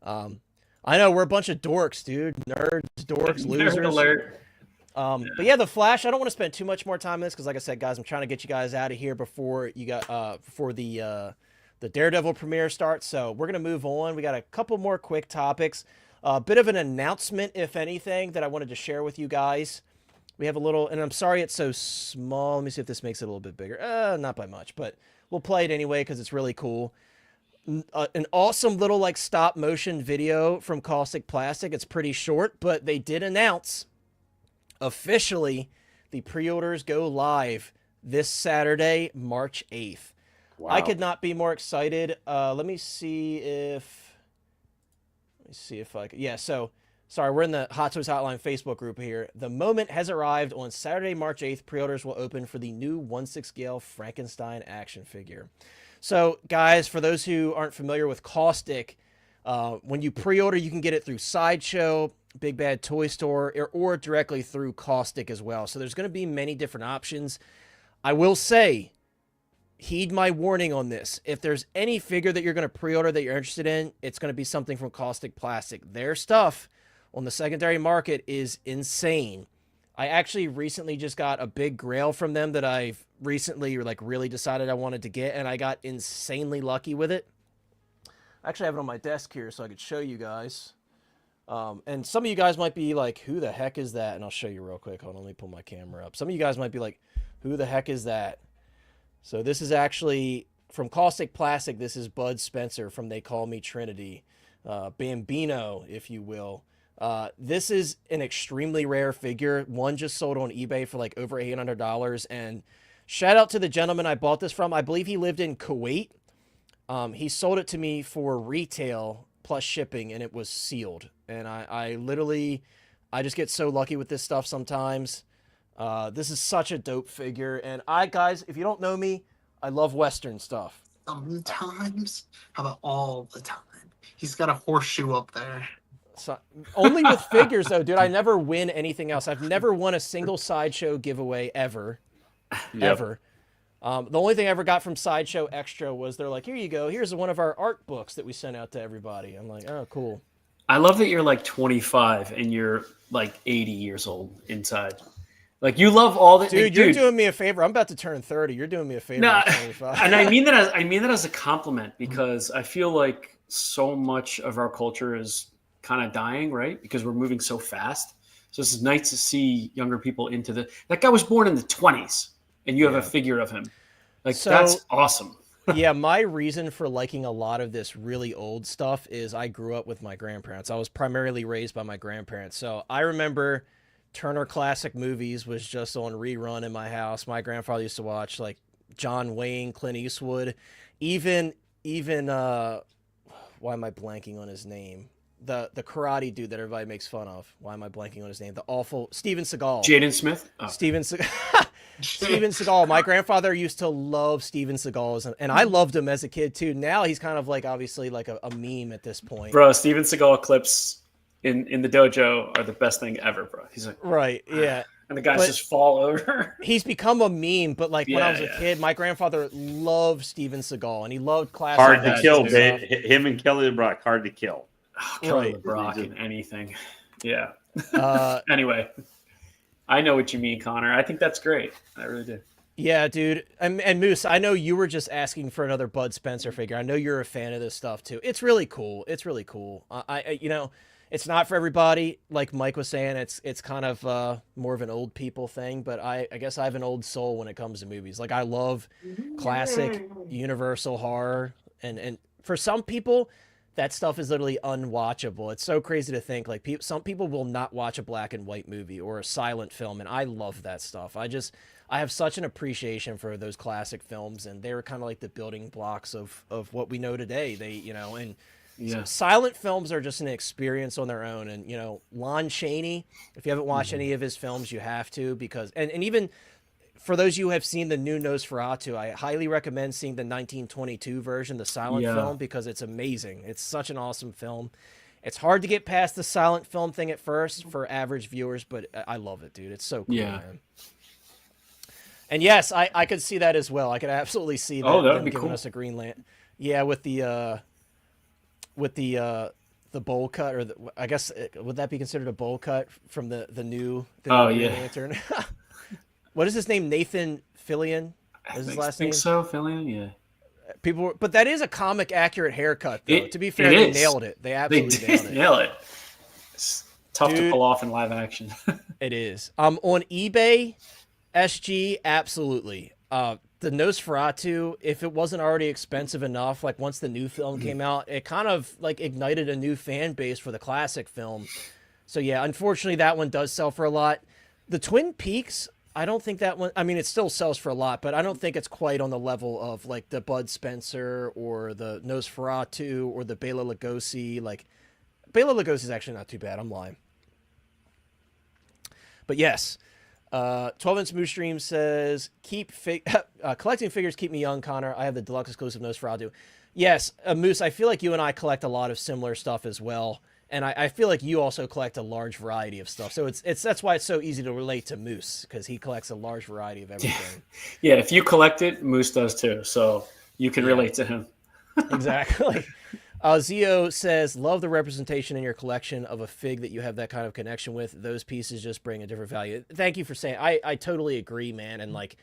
I know we're a bunch of dorks, dude. Nerds, dorks, losers. Nerd alert. But yeah, the Flash. I don't want to spend too much more time on this because, like I said, guys, I'm trying to get you guys out of here before the Daredevil premiere starts. So we're gonna move on. We got a couple more quick topics. A bit of an announcement, if anything, that I wanted to share with you guys. We have a little, and I'm sorry it's so small. Let me see if this makes it a little bit bigger. Not by much, but we'll play it anyway because it's really cool. An awesome little like stop motion video from Kaustic Plastik. It's pretty short, but they did announce officially the pre-orders go live this Saturday, March 8th. Wow. I could not be more excited. Let me see if I can. Yeah, so sorry, we're in the Hot Toys Hotline Facebook group here. The moment has arrived. On Saturday, March 8th, pre-orders will open for the new 1/6 scale Frankenstein action figure. So, guys, for those who aren't familiar with Kaustic, when you pre-order, you can get it through Sideshow, Big Bad Toy Store, or directly through Kaustic as well. So there's going to be many different options. I will say, heed my warning on this. If there's any figure that you're going to pre-order that you're interested in, it's going to be something from Kaustic Plastik. Their stuff on the secondary market is insane. I actually recently just got a big grail from them that I've recently really decided I wanted to get, and I got insanely lucky with it. I actually have it on my desk here so I could show you guys. And some of you guys might be like, who the heck is that? And I'll show you real quick. Hold on, let me pull my camera up. Some of you guys might be like, who the heck is that? So this is actually from Kaustic Plastik. This is Bud Spencer from They Call Me Trinity. Bambino, if you will. This is an extremely rare figure. One just sold on eBay for like over $800. And shout out to the gentleman I bought this from. I believe he lived in Kuwait. He sold it to me for retail plus shipping, and it was sealed. And I just get so lucky with this stuff sometimes. This is such a dope figure. And guys, if you don't know me, I love Western stuff. Sometimes. How about all the time? He's got a horseshoe up there. So, only with figures, though, dude. I never win anything else. I've never won a single Sideshow giveaway ever. Yep. Ever. The only thing I ever got from Sideshow Extra was they're like, here you go. Here's one of our art books that we sent out to everybody. I'm like, oh, cool. I love that you're like 25 and you're like 80 years old inside. Like you love all the dude. You're doing me a favor. I'm about to turn 30. You're doing me a favor. No, and I mean that as a compliment because I feel like so much of our culture is kind of dying, right? Because we're moving so fast. So it's nice to see younger people into that guy was born in the 20s and you have a figure of him. Like that's awesome. Yeah, my reason for liking a lot of this really old stuff is I grew up with my grandparents. I was primarily raised by my grandparents. So I remember Turner Classic Movies was just on rerun in my house. My grandfather used to watch like John Wayne, Clint Eastwood, even why am I blanking on his name? the karate dude that everybody makes fun of. Why am I blanking on his name? The awful Steven Seagal. Jaden Smith. Oh. Steven Seagal. My grandfather used to love Steven Seagal, and I loved him as a kid too. Now he's kind of like obviously like a meme at this point. Bro, Steven Seagal clips in the dojo are the best thing ever, bro. He's like, right, yeah. And the guys just fall over. He's become a meme, but like when I was a kid, my grandfather loved Steven Seagal, and he loved classic. Hard to kill, him and Kelly LeBrock, hard to kill. Oh, Kelly LeBrock in anything. Yeah. Anyway, I know what you mean, Connor. I think that's great. I really do. Yeah, dude. And Moose, I know you were just asking for another Bud Spencer figure. I know you're a fan of this stuff too. It's really cool. It's really cool. It's not for everybody. Like Mike was saying, it's kind of more of an old people thing, but I guess I have an old soul when it comes to movies. Like I love classic Universal horror, and for some people, that stuff is literally unwatchable. It's so crazy to think like some people will not watch a black and white movie or a silent film, and I love that stuff. I have such an appreciation for those classic films, and they're kind of like the building blocks of what we know today. So silent films are just an experience on their own. And, Lon Chaney, if you haven't watched any of his films, you have to, because, and even for those of you who have seen the new Nosferatu, I highly recommend seeing the 1922 version, the silent film, because it's amazing. It's such an awesome film. It's hard to get past the silent film thing at first for average viewers, but I love it, dude. It's so cool, man. And yes, I could see that as well. I could absolutely see that. Oh, that would be giving cool. us a green lantern. Yeah, with the bowl cut, or I guess would that be considered a bowl cut from the new Green Lantern? What is his name? Nathan Fillion is his last name? I think so, Fillion. Yeah. But that is a comic accurate haircut, though. To be fair, they nailed it. They absolutely nailed it. Nail it. It's tough to pull off in live action. It is. On eBay, SG, absolutely. The Nosferatu, if it wasn't already expensive enough, like once the new film came out, it kind of like ignited a new fan base for the classic film. So yeah, unfortunately that one does sell for a lot. The Twin Peaks, I don't think that one, I mean, it still sells for a lot, but I don't think it's quite on the level of like the Bud Spencer or the Nosferatu or the Bela Lugosi. Like Bela Lugosi is actually not too bad. I'm lying. But yes, 12-inch Moose Stream says, collecting figures keep me young, Connor. I have the deluxe exclusive Nosferatu. Yes, Moose, I feel like you and I collect a lot of similar stuff as well. And I feel like you also collect a large variety of stuff. So that's why it's so easy to relate to Moose, because he collects a large variety of everything. Yeah, if you collect it, Moose does too. So you can relate to him. Exactly. Zio says, love the representation in your collection of a fig that you have that kind of connection with. Those pieces just bring a different value. Thank you for saying. I totally agree, man. And like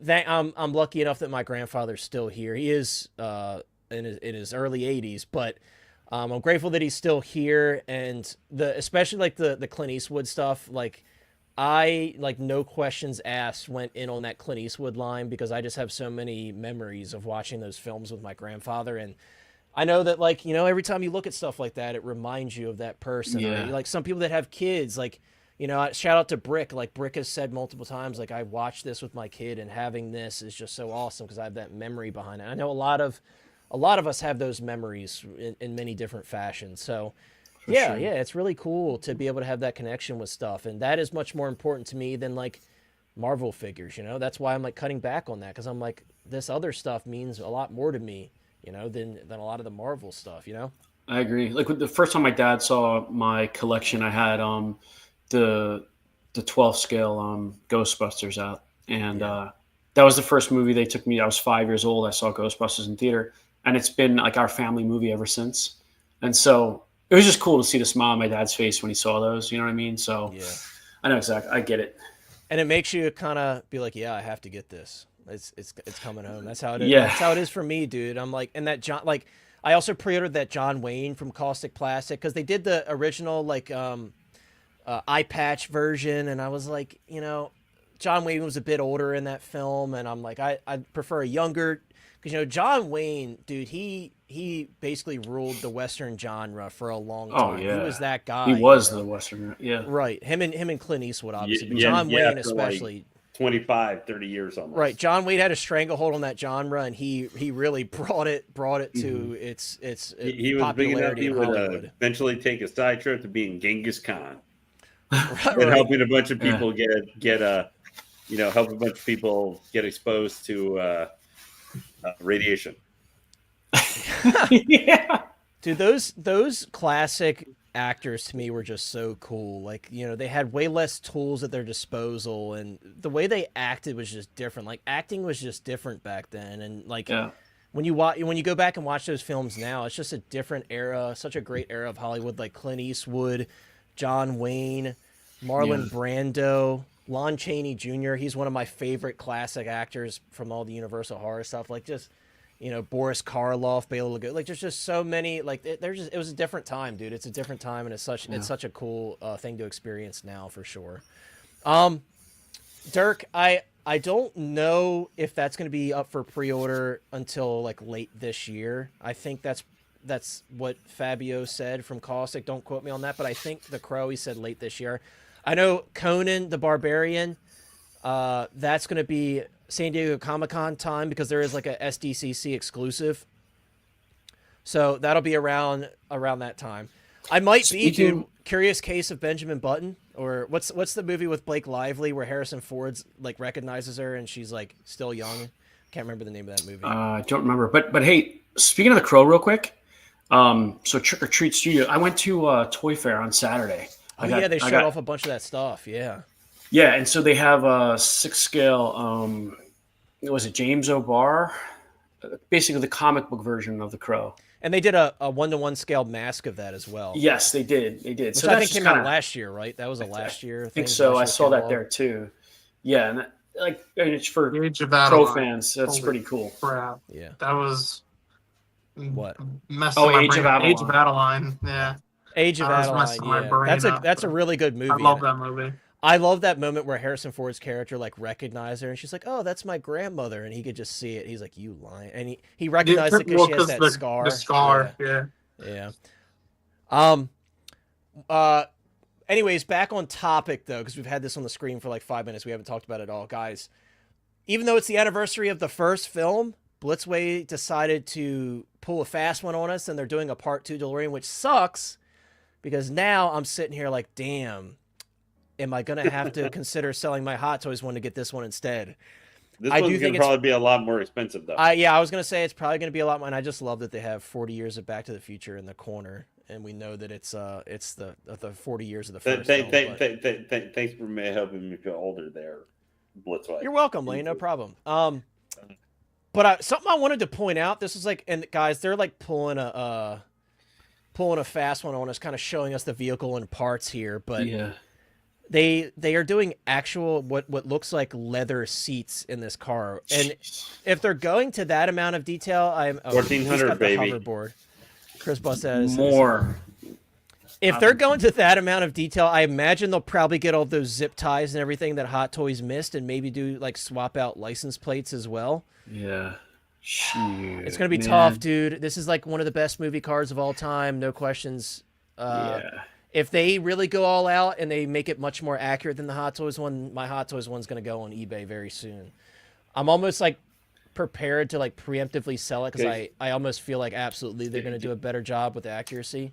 that, I'm lucky enough that my grandfather's still here. He is in his early 80s, but I'm grateful that he's still here. And especially like the Clint Eastwood stuff, like I like no questions asked went in on that Clint Eastwood line, because I just have so many memories of watching those films with my grandfather. And I know that, like, every time you look at stuff like that, it reminds you of that person. Yeah. Like some people that have kids, like, shout out to Brick. Like Brick has said multiple times, like, I watched this with my kid, and having this is just so awesome because I have that memory behind it. I know a lot of us have those memories in many different fashions. So yeah, it's really cool to be able to have that connection with stuff. And that is much more important to me than like Marvel figures, That's why I'm like cutting back on that, because I'm like, this other stuff means a lot more to me, than a lot of the Marvel stuff, I agree. Like the first time my dad saw my collection, I had the 12 scale Ghostbusters out, and that was the first movie they took me. I was 5 years old. I saw Ghostbusters in theater, and it's been like our family movie ever since. And so it was just cool to see the smile on my dad's face when he saw those. You know what I mean? So yeah, I know exactly. I get it. And it makes you kind of be like, yeah, I have to get this. It's coming home. That's how it is. Yeah. That's how it is for me, dude. I'm like, and that John, like, I also pre-ordered that John Wayne from Kaustic Plastik, because they did the original like eye patch version, and I was like, John Wayne was a bit older in that film, and I'm like, I prefer a younger, because John Wayne, dude, he basically ruled the Western genre for a long time. Oh, yeah. He was that guy. He was the Western, yeah. Right. Him and Clint Eastwood, obviously, but Yeah, John Wayne for especially. like 25, 30 years almost. Right, John Wayne had a stranglehold on that genre, and he really brought it to its He was big enough. popularity He in would Hollywood. eventually take a side trip to being Genghis Khan Right. and helping a bunch of people help a bunch of people get exposed to radiation. Yeah. Dude, those classic actors to me were just so cool. Like, they had way less tools at their disposal, and the way they acted was just different. Like, acting was just different back then, and like when you go back and watch those films now, it's just a different era, such a great era of Hollywood. Like Clint Eastwood, John Wayne, Marlon Brando, Lon Chaney Jr. He's one of my favorite classic actors from all the Universal horror stuff. Like, just Boris Karloff, Bela Lugosi. Like, there's just so many. Like, it was a different time, dude. It's a different time, and it's such a cool thing to experience now for sure. Dirk, I don't know if that's going to be up for pre-order until like late this year. I think that's what Fabio said from Kaustic. Don't quote me on that, but I think the Crow, he said late this year. I know Conan the Barbarian, that's going to be San Diego Comic-Con time, because there is like a SDCC exclusive. So that'll be around that time. I might be, dude, Curious Case of Benjamin Button, or what's the movie with Blake Lively where Harrison Ford's like recognizes her and she's like still young? Can't remember the name of that movie. I don't remember. But hey, speaking of the Crow real quick, so Trick or Treat Studio, I went to Toy Fair on Saturday. They showed off a bunch of that stuff. Yeah. Yeah, and so they have a 6 scale. Was it James O'Barr? Basically, the comic book version of the Crow. And they did a 1-to-1 scale mask of that as well. Yes, they did. Which so I think came out last year, right? That was a last year thing. I think so. I saw that there too. Yeah, and it's for Age of Crow Adeline. fans. That's pretty cool. Crap. Yeah. That was what? Messed up my Age brain. of Adeline. Age of Adeline. Yeah. Age of I was Adeline. messing my Yeah. brain up, That's a really good movie. I love that movie. I love that moment where Harrison Ford's character like recognized her, and she's like, "Oh, that's my grandmother," and he could just see it. He's like, "You lying," and he recognized it because she has that scar. The scar, yeah. Anyways, back on topic though, because we've had this on the screen for like 5 minutes. We haven't talked about it all, guys. Even though it's the anniversary of the first film, Blitzway decided to pull a fast one on us, and they're doing a part 2 DeLorean, which sucks because now I'm sitting here like, damn. Am I going to have to consider selling my Hot Toys one to get this one instead? This one's going to probably be a lot more expensive, though. I was going to say it's probably going to be a lot more, and I just love that they have 40 years of Back to the Future in the corner, and we know that it's the 40 years of the first film. Thanks for helping me feel older there, Blitzway. You're welcome, Lane. No problem. But something I wanted to point out, this is like, and guys, they're like pulling a fast one on us, kind of showing us the vehicle and parts here, but yeah. They are doing actual what looks like leather seats in this car, and if they're going to that amount of detail, 1400 baby. Hoverboard. Chris busted more. If they're going to that amount of detail, I imagine they'll probably get all those zip ties and everything that Hot Toys missed, and maybe do like swap out license plates as well. Yeah. Shoot, it's gonna be tough, dude. This is like one of the best movie cars of all time, no questions. Yeah. If they really go all out and they make it much more accurate than the Hot Toys one, my Hot Toys one's going to go on eBay very soon. I'm almost like prepared to like preemptively sell it because I almost feel like absolutely they're going to do a better job with the accuracy.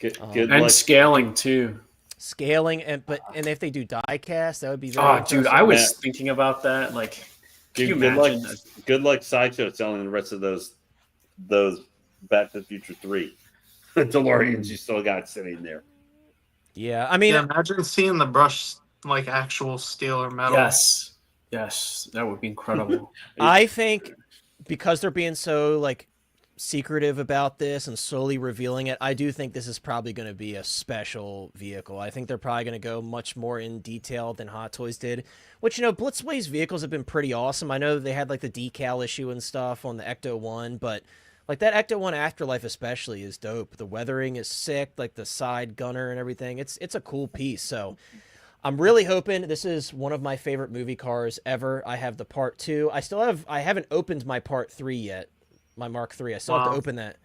And scaling too. Scaling and if they do die cast, that would be very impressive. Dude, I was thinking about that. Like, can you imagine? Good luck Sideshow selling the rest of those Back to the Future 3 DeLoreans you still got sitting there. Yeah, I mean, imagine seeing the brush like actual steel or metal. Yes, that would be incredible. I think because they're being so like secretive about this and slowly revealing it, I do think this is probably going to be a special vehicle. I think they're probably going to go much more in detail than Hot Toys did, which, Blitzway's vehicles have been pretty awesome. I know they had like the decal issue and stuff on the Ecto 1, but like that Ecto 1 Afterlife especially is dope. The weathering is sick, like the side gunner and everything. It's a cool piece. So I'm really hoping this is one of my favorite movie cars ever. I have the Part 2. I haven't opened my Part 3 yet, my Mark 3. I still have to open that.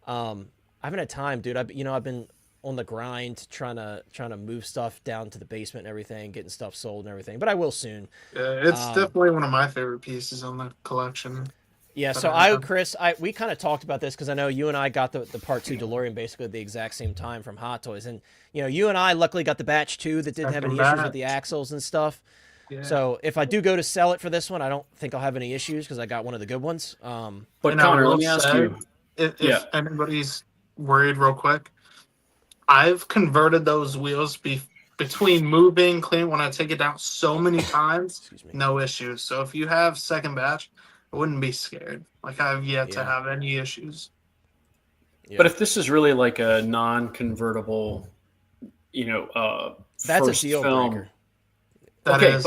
I haven't had time, dude. I've been on the grind, trying to move stuff down to the basement and everything, getting stuff sold and everything. But I will soon. Yeah, it's definitely one of my favorite pieces on the collection. Yeah, so Chris, we kind of talked about this because I know you and I got the Part 2 DeLorean basically at the exact same time from Hot Toys. And, you and I luckily got the batch 2 that didn't have any issues with the axles and stuff. Yeah. So if I do go to sell it for this one, I don't think I'll have any issues because I got one of the good ones. But Connor, let me ask you. If anybody's worried real quick, I've converted those wheels between moving, clean, when I take it down so many times, no issues. So if you have second batch, I wouldn't be scared. Like, I've yet to have any issues. Yeah. But if this is really like a non-convertible, that's first a deal film, breaker.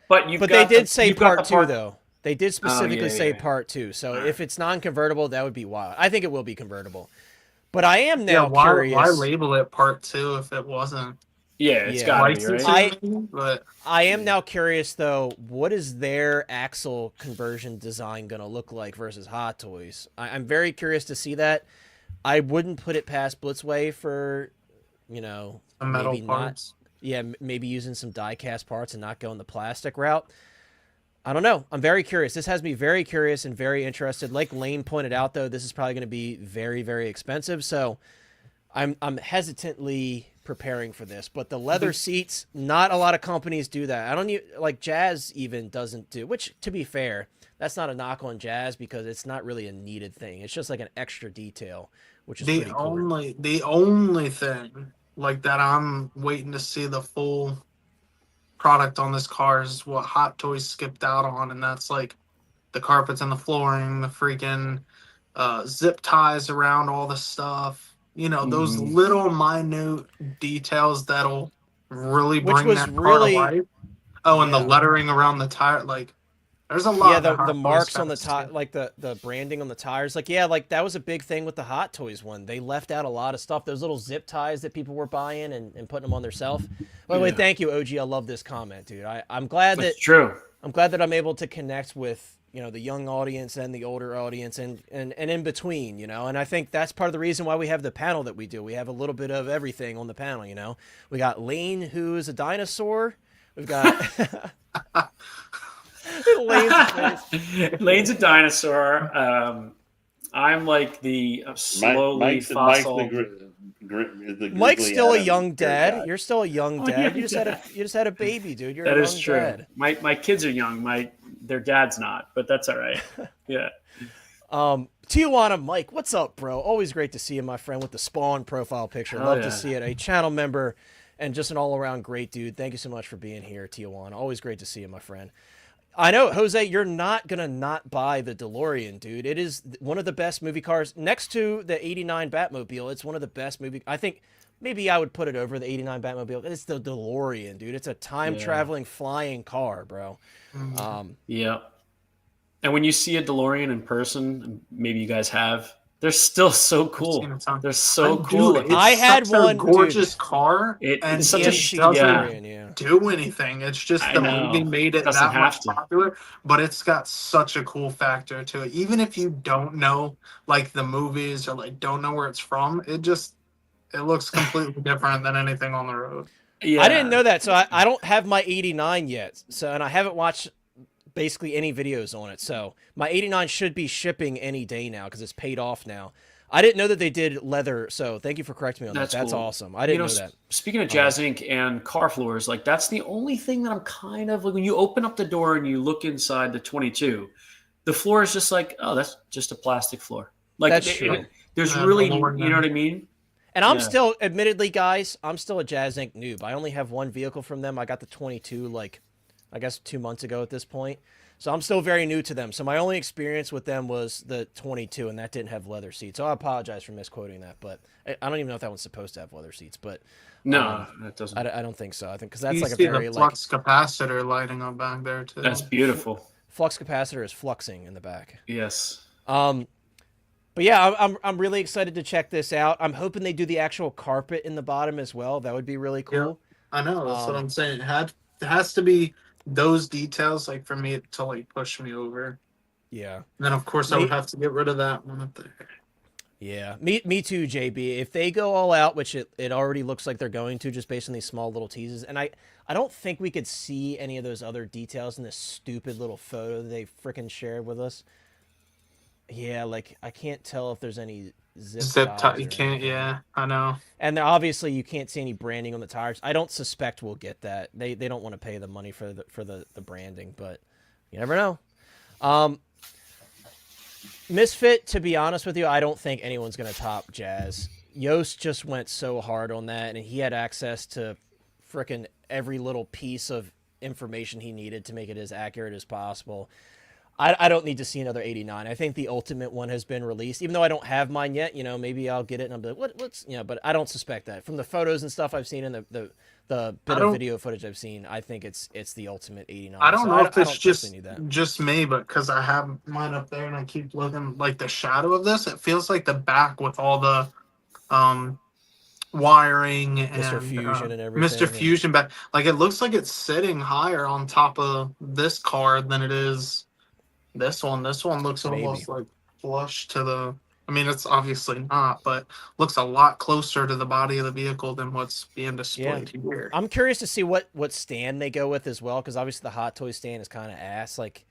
But they did say Part 2 though. They did specifically say yeah. Part 2. So if it's non-convertible, that would be wild. I think it will be convertible. But I am now curious. Why label it Part 2 if it wasn't? Yeah, it's got to be, right? I am now curious, though, what is their axle conversion design going to look like versus Hot Toys? I'm very curious to see that. I wouldn't put it past Blitzway for, the metal parts. Maybe using some die-cast parts and not going the plastic route. I don't know. I'm very curious. This has me very curious and very interested. Like Lane pointed out, though, this is probably going to be very, very expensive. So I'm hesitantly preparing for this. But the leather seats, not a lot of companies do that. I don't like Jazz even doesn't do, which, to be fair, that's not a knock on Jazz because it's not really a needed thing. It's just like an extra detail, which is pretty cool. The only thing like that I'm waiting to see the full product on this car is what Hot Toys skipped out on, and that's like the carpets and the flooring, the freaking zip ties around all the stuff, those little minute details that'll really bring that car to life. And the lettering around the tire, like there's a lot. Yeah, the marks on the tire, like the branding on the tires, like that was a big thing with the Hot Toys one. They left out a lot of stuff. Those little zip ties that people were buying and putting them on their self. By the way, thank you, OG. I love this comment, dude. I'm glad that's true. I'm glad that I'm able to connect with the young audience and the older audience and in between, and I think that's part of the reason why we have the panel that we do. We have a little bit of everything on the panel, We got Lane, who is a dinosaur. We've got Lane's a dinosaur. I'm like the slowly fossil. Mike's still a young dad. You're still a young dad. You just had a baby, dude. You're a young dad. My kids are young. Their dad's not, but that's all right. Yeah. Tijuana Mike, what's up, bro? Always great to see you, my friend, with the Spawn profile picture. Love to see it. A channel member and just an all-around great dude. Thank you so much for being here, Tijuana. Always great to see you, my friend. I know, Jose, you're not going to not buy the DeLorean, dude. It is one of the best movie cars. Next to the 89 Batmobile, it's one of the best movie... I think maybe I would put it over the 89 Batmobile. It's the DeLorean, dude. It's a time-traveling flying car, bro. Yeah. And when you see a DeLorean in person, maybe you guys have... They're still so cool. They're so cool. Dude, I had one gorgeous car, it's such a doesn't do anything. It's just the movie made it that much popular, but it's got such a cool factor to it. Even if you don't know like the movies or like don't know where it's from, it looks completely different than anything on the road. Yeah. I didn't know that, so I don't have my 89 yet. And I haven't watched basically any videos on it, so my 89 should be shipping any day now because it's paid off now. I didn't know that they did leather, so thank you for correcting me on that. That's cool. Awesome. I didn't know that. Speaking of Jazz Inc. and car floors, like that's the only thing that I'm kind of like when you open up the door and you look inside the 22, the floor is just like, oh, that's just a plastic floor. Like that's true. There's really, you know what I mean? And I'm still, admittedly, guys, I'm still a Jazz Inc. noob. I only have one vehicle from them. I got the 22 like I guess 2 months ago at this point. So I'm still very new to them. So my only experience with them was the 22, and that didn't have leather seats. So I apologize for misquoting that, but I don't even know if that one's supposed to have leather seats. But no, it doesn't. I don't think so. I think because that's like a very the flux capacitor lighting up back there too. That's beautiful. Flux capacitor is fluxing in the back. Yes. But yeah, I'm really excited to check this out. I'm hoping they do the actual carpet in the bottom as well. That would be really cool. Yeah, I know. That's what I'm saying. It has to be those details, like for me to like push me over. Yeah. And then of course I would have to get rid of that one up there. Yeah, me too, JB. If they go all out, which it already looks like they're going to, just based on these small little teases, and I don't think we could see any of those other details in this stupid little photo they freaking shared with us. Yeah, like I can't tell if there's any zip ties You or can't. anything. Yeah, I know. And obviously you can't see any branding on the tires. I don't suspect we'll get that. They don't want to pay the money for the branding, but you never know. Misfit, to be honest with you, I don't think anyone's going to top Jazz. Yost just went so hard on that, and he had access to frickin' every little piece of information he needed to make it as accurate as possible. I don't need to see another 89. I think the ultimate one has been released, even though I don't have mine yet. You know, maybe I'll get it and I'll be like, what's you know, but I don't suspect that. From the photos and stuff I've seen and the bit of video footage I've seen, I think it's the ultimate 89. I don't know if it's need just me, but because I have mine up there and I keep looking, like the shadow of this, it feels like the back with all the wiring and Mr. Fusion and everything. Mr. Fusion back, like it looks like it's sitting higher on top of this card than it is this one. This one looks almost like flush to the. I mean, it's obviously not, but looks a lot closer to the body of the vehicle than what's being displayed here. I'm curious to see what stand they go with as well, because obviously the Hot Toy stand is kind of ass. Like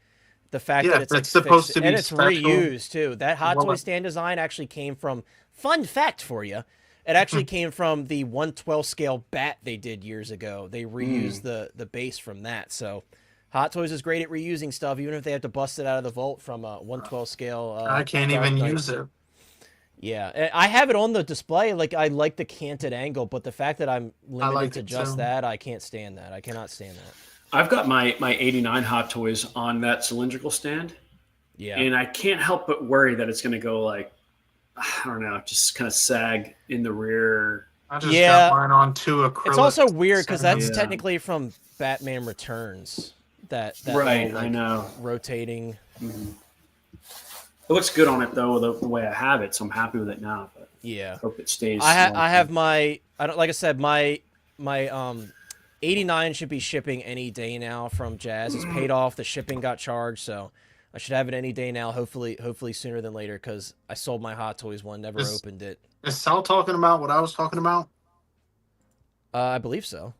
the fact that it's like supposed to be and it's special. Reused too. That Hot Toy stand design actually came from. Fun fact for you. It actually came from the 1/12 scale bat they did years ago. They reused the base from that. So Hot Toys is great at reusing stuff, even if they have to bust it out of the vault from a 1/12 scale. I can't even use it. Yeah, I have it on the display. Like I like the canted angle, but the fact that I'm limited to just that, I can't stand that. I cannot stand that. I've got my 89 Hot Toys on that cylindrical stand. Yeah. And I can't help but worry that it's going to go like, I don't know, just kind of sag in the rear. I just got mine on two acrylic. It's also weird because that's technically from Batman Returns. That right, little, like, I know. Rotating. Mm-hmm. It looks good on it though, the way I have it, so I'm happy with it now. But yeah, hope it stays. I have my. I don't like I said my 89 should be shipping any day now from Jazz. It's paid off. The shipping got charged, so I should have it any day now. Hopefully sooner than later, because I sold my Hot Toys one, never opened it. Is Sal talking about what I was talking about? I believe so.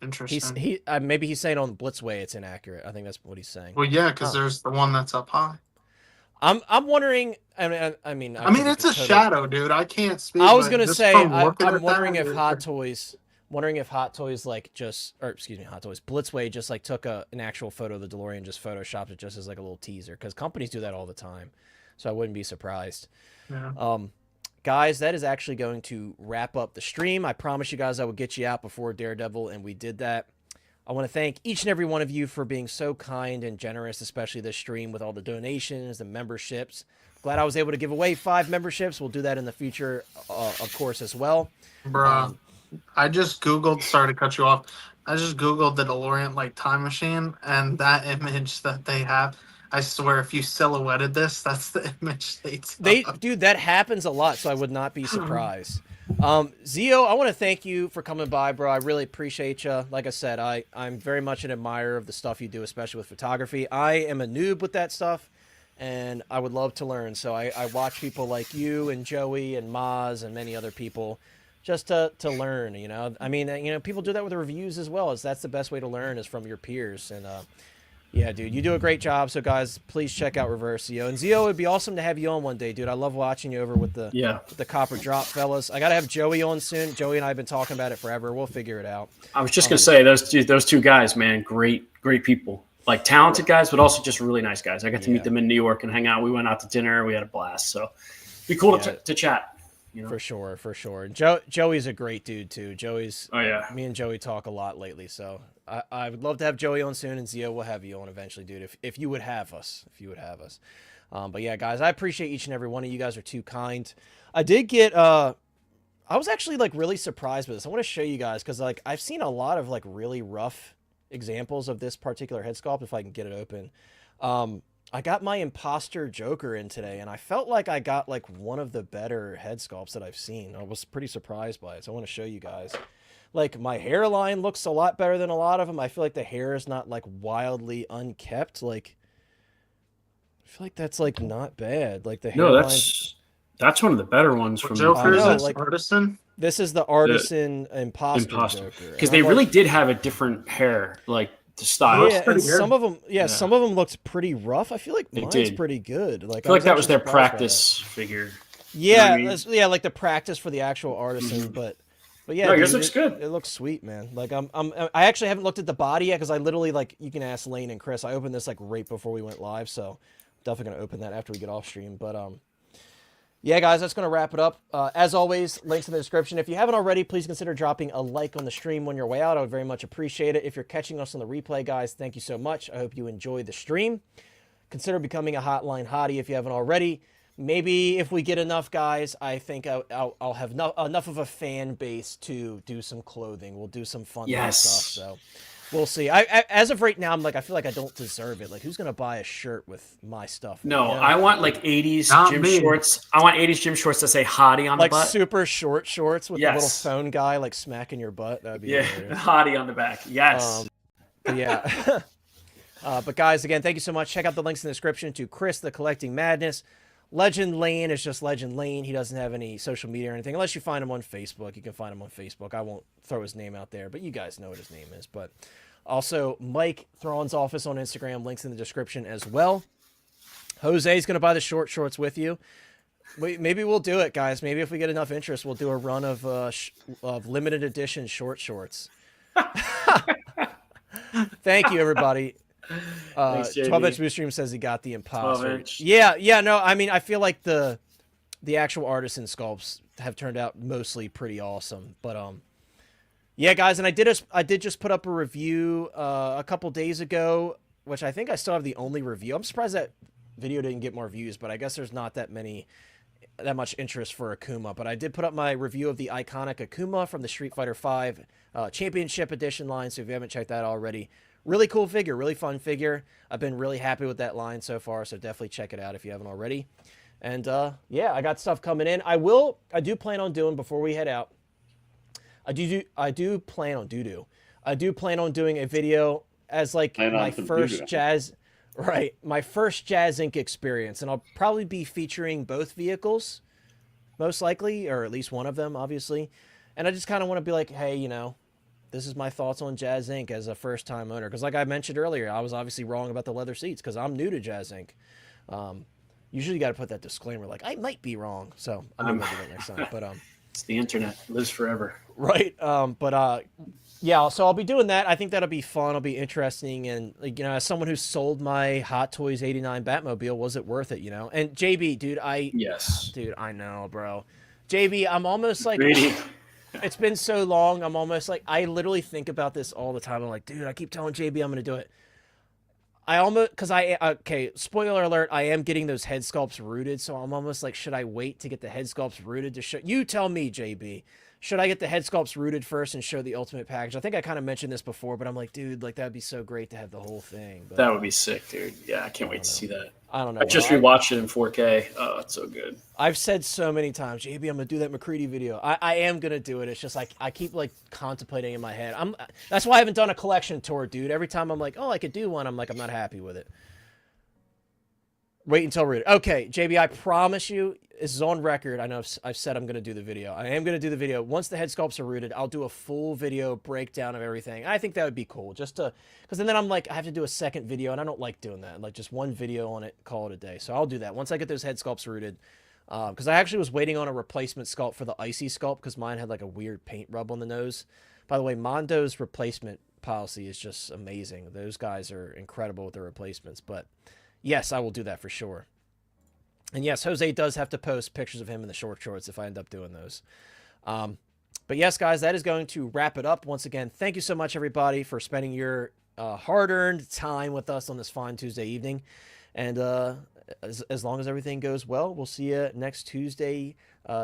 Interesting. Maybe he's saying on Blitzway it's inaccurate. I think that's what he's saying. Well, yeah, because there's the one that's up high. I'm wondering. I mean, it's a shadow, dude. I can't speak. I was gonna say I'm wondering if Hot Toys, like Hot Toys Blitzway just like took an actual photo of the DeLorean, just photoshopped it just as like a little teaser, because companies do that all the time, so I wouldn't be surprised. Yeah. Guys, that is actually going to wrap up the stream. I promised you guys I would get you out before Daredevil, and we did that. I want to thank each and every one of you for being so kind and generous, especially this stream with all the donations and memberships. Glad I was able to give away 5 memberships. We'll do that in the future, of course, as well. Bruh, I just Googled, sorry to cut you off. I just Googled the DeLorean like time machine, and that image that they have, I swear, if you silhouetted this, that's the image they took. Dude, that happens a lot, so I would not be surprised. Zio, I want to thank you for coming by, bro. I really appreciate you. Like I said, I'm very much an admirer of the stuff you do, especially with photography. I am a noob with that stuff, and I would love to learn. So I watch people like you and Joey and Maz and many other people just to learn, you know. I mean, you know, people do that with reviews as well, as that's the best way to learn is from your peers. And yeah, dude, you do a great job. So, guys, please check out Reverse Zio. And Zio, it'd be awesome to have you on one day, dude. I love watching you over with the Copper Drop fellas. I gotta have Joey on soon. Joey and I have been talking about it forever. We'll figure it out. I was just gonna say those two guys, man, great people. Like talented guys, but also just really nice guys. I got to meet them in New York and hang out. We went out to dinner. We had a blast. So, it'd be cool to chat. You know? For sure. Joey's a great dude too. Me and Joey talk a lot lately, so I would love to have Joey on soon, and Zio will have you on eventually, dude. If you would have us, but yeah, guys, I appreciate each and every one of you. Guys are too kind. I did get I was actually like really surprised with this. I want to show you guys because like I've seen a lot of like really rough examples of this particular head sculpt. If I can get it open. I got my Imposter Joker in today, and I felt like I got like one of the better head sculpts that I've seen. I was pretty surprised by it, so I want to show you guys. Like, my hairline looks a lot better than a lot of them. I feel like the hair is not like wildly unkept. Like, feel like that's like not bad. Like the No, hairline. that's one of the better ones What from Joker is know, this? like- Artisan? This is the Artisan Imposter Imposter, Joker. because And they I'm really like, did have a different hair, like the style. Looks yeah, pretty and good. some of them, Yeah. some of them looked pretty rough. I feel like They mine's did. pretty good. Like I feel like that was actually their surprised by that. practice figure. Yeah, You know what I mean? yeah, like the practice for the actual artisan, but yeah, No, yours dude, looks good. It looks sweet, man. Like I actually haven't looked at the body yet because I literally like you can ask Lane and Chris. I opened this like right before we went live, so definitely gonna open that after we get off stream. But yeah, guys, that's gonna wrap it up. As always, links in the description. If you haven't already, please consider dropping a like on the stream when you're way out. I would very much appreciate it. If you're catching us on the replay, guys, thank you so much. I hope you enjoyed the stream. Consider becoming a Hotline Hottie if you haven't already. Maybe if we get enough guys, I think I'll have enough of a fan base to do some clothing. We'll do some fun Yes. stuff. So we'll see. I as of right now, I'm like I feel like I don't deserve it. Like who's gonna buy a shirt with my stuff? No, you know? I want like 80s Not gym me. shorts. I want 80s gym shorts that say hottie on like the butt. super short shorts with the little Yes. phone guy like smacking your butt. That'd be Yeah, hilarious. hottie on the back. Yes. But yeah. But guys, again, thank you so much. Check out the links in the description to Chris, the Collecting Madness. Legend Lane is just Legend Lane. He doesn't have any social media or anything. Unless you find him on Facebook. You can find him on Facebook. I won't throw his name out there, but you guys know what his name is. But also, Mike, Thrawn's office on Instagram. Links in the description as well. Jose's going to buy the short shorts with you. Maybe we'll do it, guys. Maybe if we get enough interest, we'll do a run of limited edition short shorts. Thank you, everybody. Thanks, JB. 12-inch Blue Stream says he got the imposter. 12-inch. Yeah, no, I mean, I feel like the actual artisan sculpts have turned out mostly pretty awesome. But yeah, guys, and I did just put up a review a couple days ago, which I think I still have the only review. I'm surprised that video didn't get more views, but I guess there's not that much interest for Akuma. But I did put up my review of the iconic Akuma from the Street Fighter V Championship Edition line. So if you haven't checked that already, really cool figure, really fun figure. I've been really happy with that line so far, so definitely check it out if you haven't already. And yeah, I got stuff coming in. I do plan on doing before we head out. I do plan on doing a video as like my first Jazz Inc. experience, and I'll probably be featuring both vehicles, most likely, or at least one of them, obviously. And I just kind of want to be like, hey, you know, this is my thoughts on Jazz Inc. as a first-time owner. Because like I mentioned earlier, I was obviously wrong about the leather seats because I'm new to Jazz Inc. Usually you got to put that disclaimer, like, I might be wrong. So I'm going to do that next time. But It's the internet. It lives forever. right. Yeah, so I'll be doing that. I think that'll be fun. It'll be interesting. And, like, you know, as someone who sold my Hot Toys 89 Batmobile, was it worth it, you know? And JB, dude, Yes. Dude, I know, bro. JB, I'm almost like... Brady. It's been so long. I'm almost like, I literally think about this all the time. I'm like, dude, I keep telling JB I'm going to do it. Okay, spoiler alert, I am getting those head sculpts rooted. So I'm almost like, should I wait to get the head sculpts rooted to show? You tell me, JB. Should I get the head sculpts rooted first and show the ultimate package? I think I kind of mentioned this before, but I'm like, dude, like that'd be so great to have the whole thing. But, That would be sick, dude. Yeah, I can't wait to see that. I don't know. I just rewatched it in 4K. Oh, it's so good. I've said so many times, JB, I'm gonna do that McCready video. I am gonna do it. It's just like I keep like contemplating in my head. That's why I haven't done a collection tour, dude. Every time I'm like, oh, I could do one, I'm like, I'm not happy with it. Wait until read. Okay, JB, I promise you, this is on record. I know I've said I'm going to do the video. I am going to do the video. Once the head sculpts are rooted, I'll do a full video breakdown of everything. I think that would be cool. Just to, because then I'm like, I have to do a second video, and I don't like doing that. Like, just one video on it, call it a day. So I'll do that once I get those head sculpts rooted. Because I actually was waiting on a replacement sculpt for the Icy sculpt, because mine had like a weird paint rub on the nose. By the way, Mondo's replacement policy is just amazing. Those guys are incredible with their replacements. But yes, I will do that for sure. And yes, Jose does have to post pictures of him in the short shorts if I end up doing those. But yes, guys, that is going to wrap it up. Once again, thank you so much, everybody, for spending your hard-earned time with us on this fine Tuesday evening. And as long as everything goes well, we'll see you next Tuesday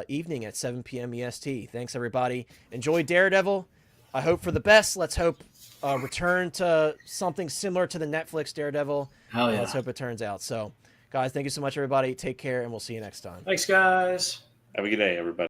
evening at 7 p.m. EST. Thanks, everybody. Enjoy Daredevil. I hope for the best. Let's hope return to something similar to the Netflix Daredevil. Hell yeah. Let's hope it turns out. So, guys, thank you so much, everybody. Take care, and we'll see you next time. Thanks, guys. Have a good day, everybody.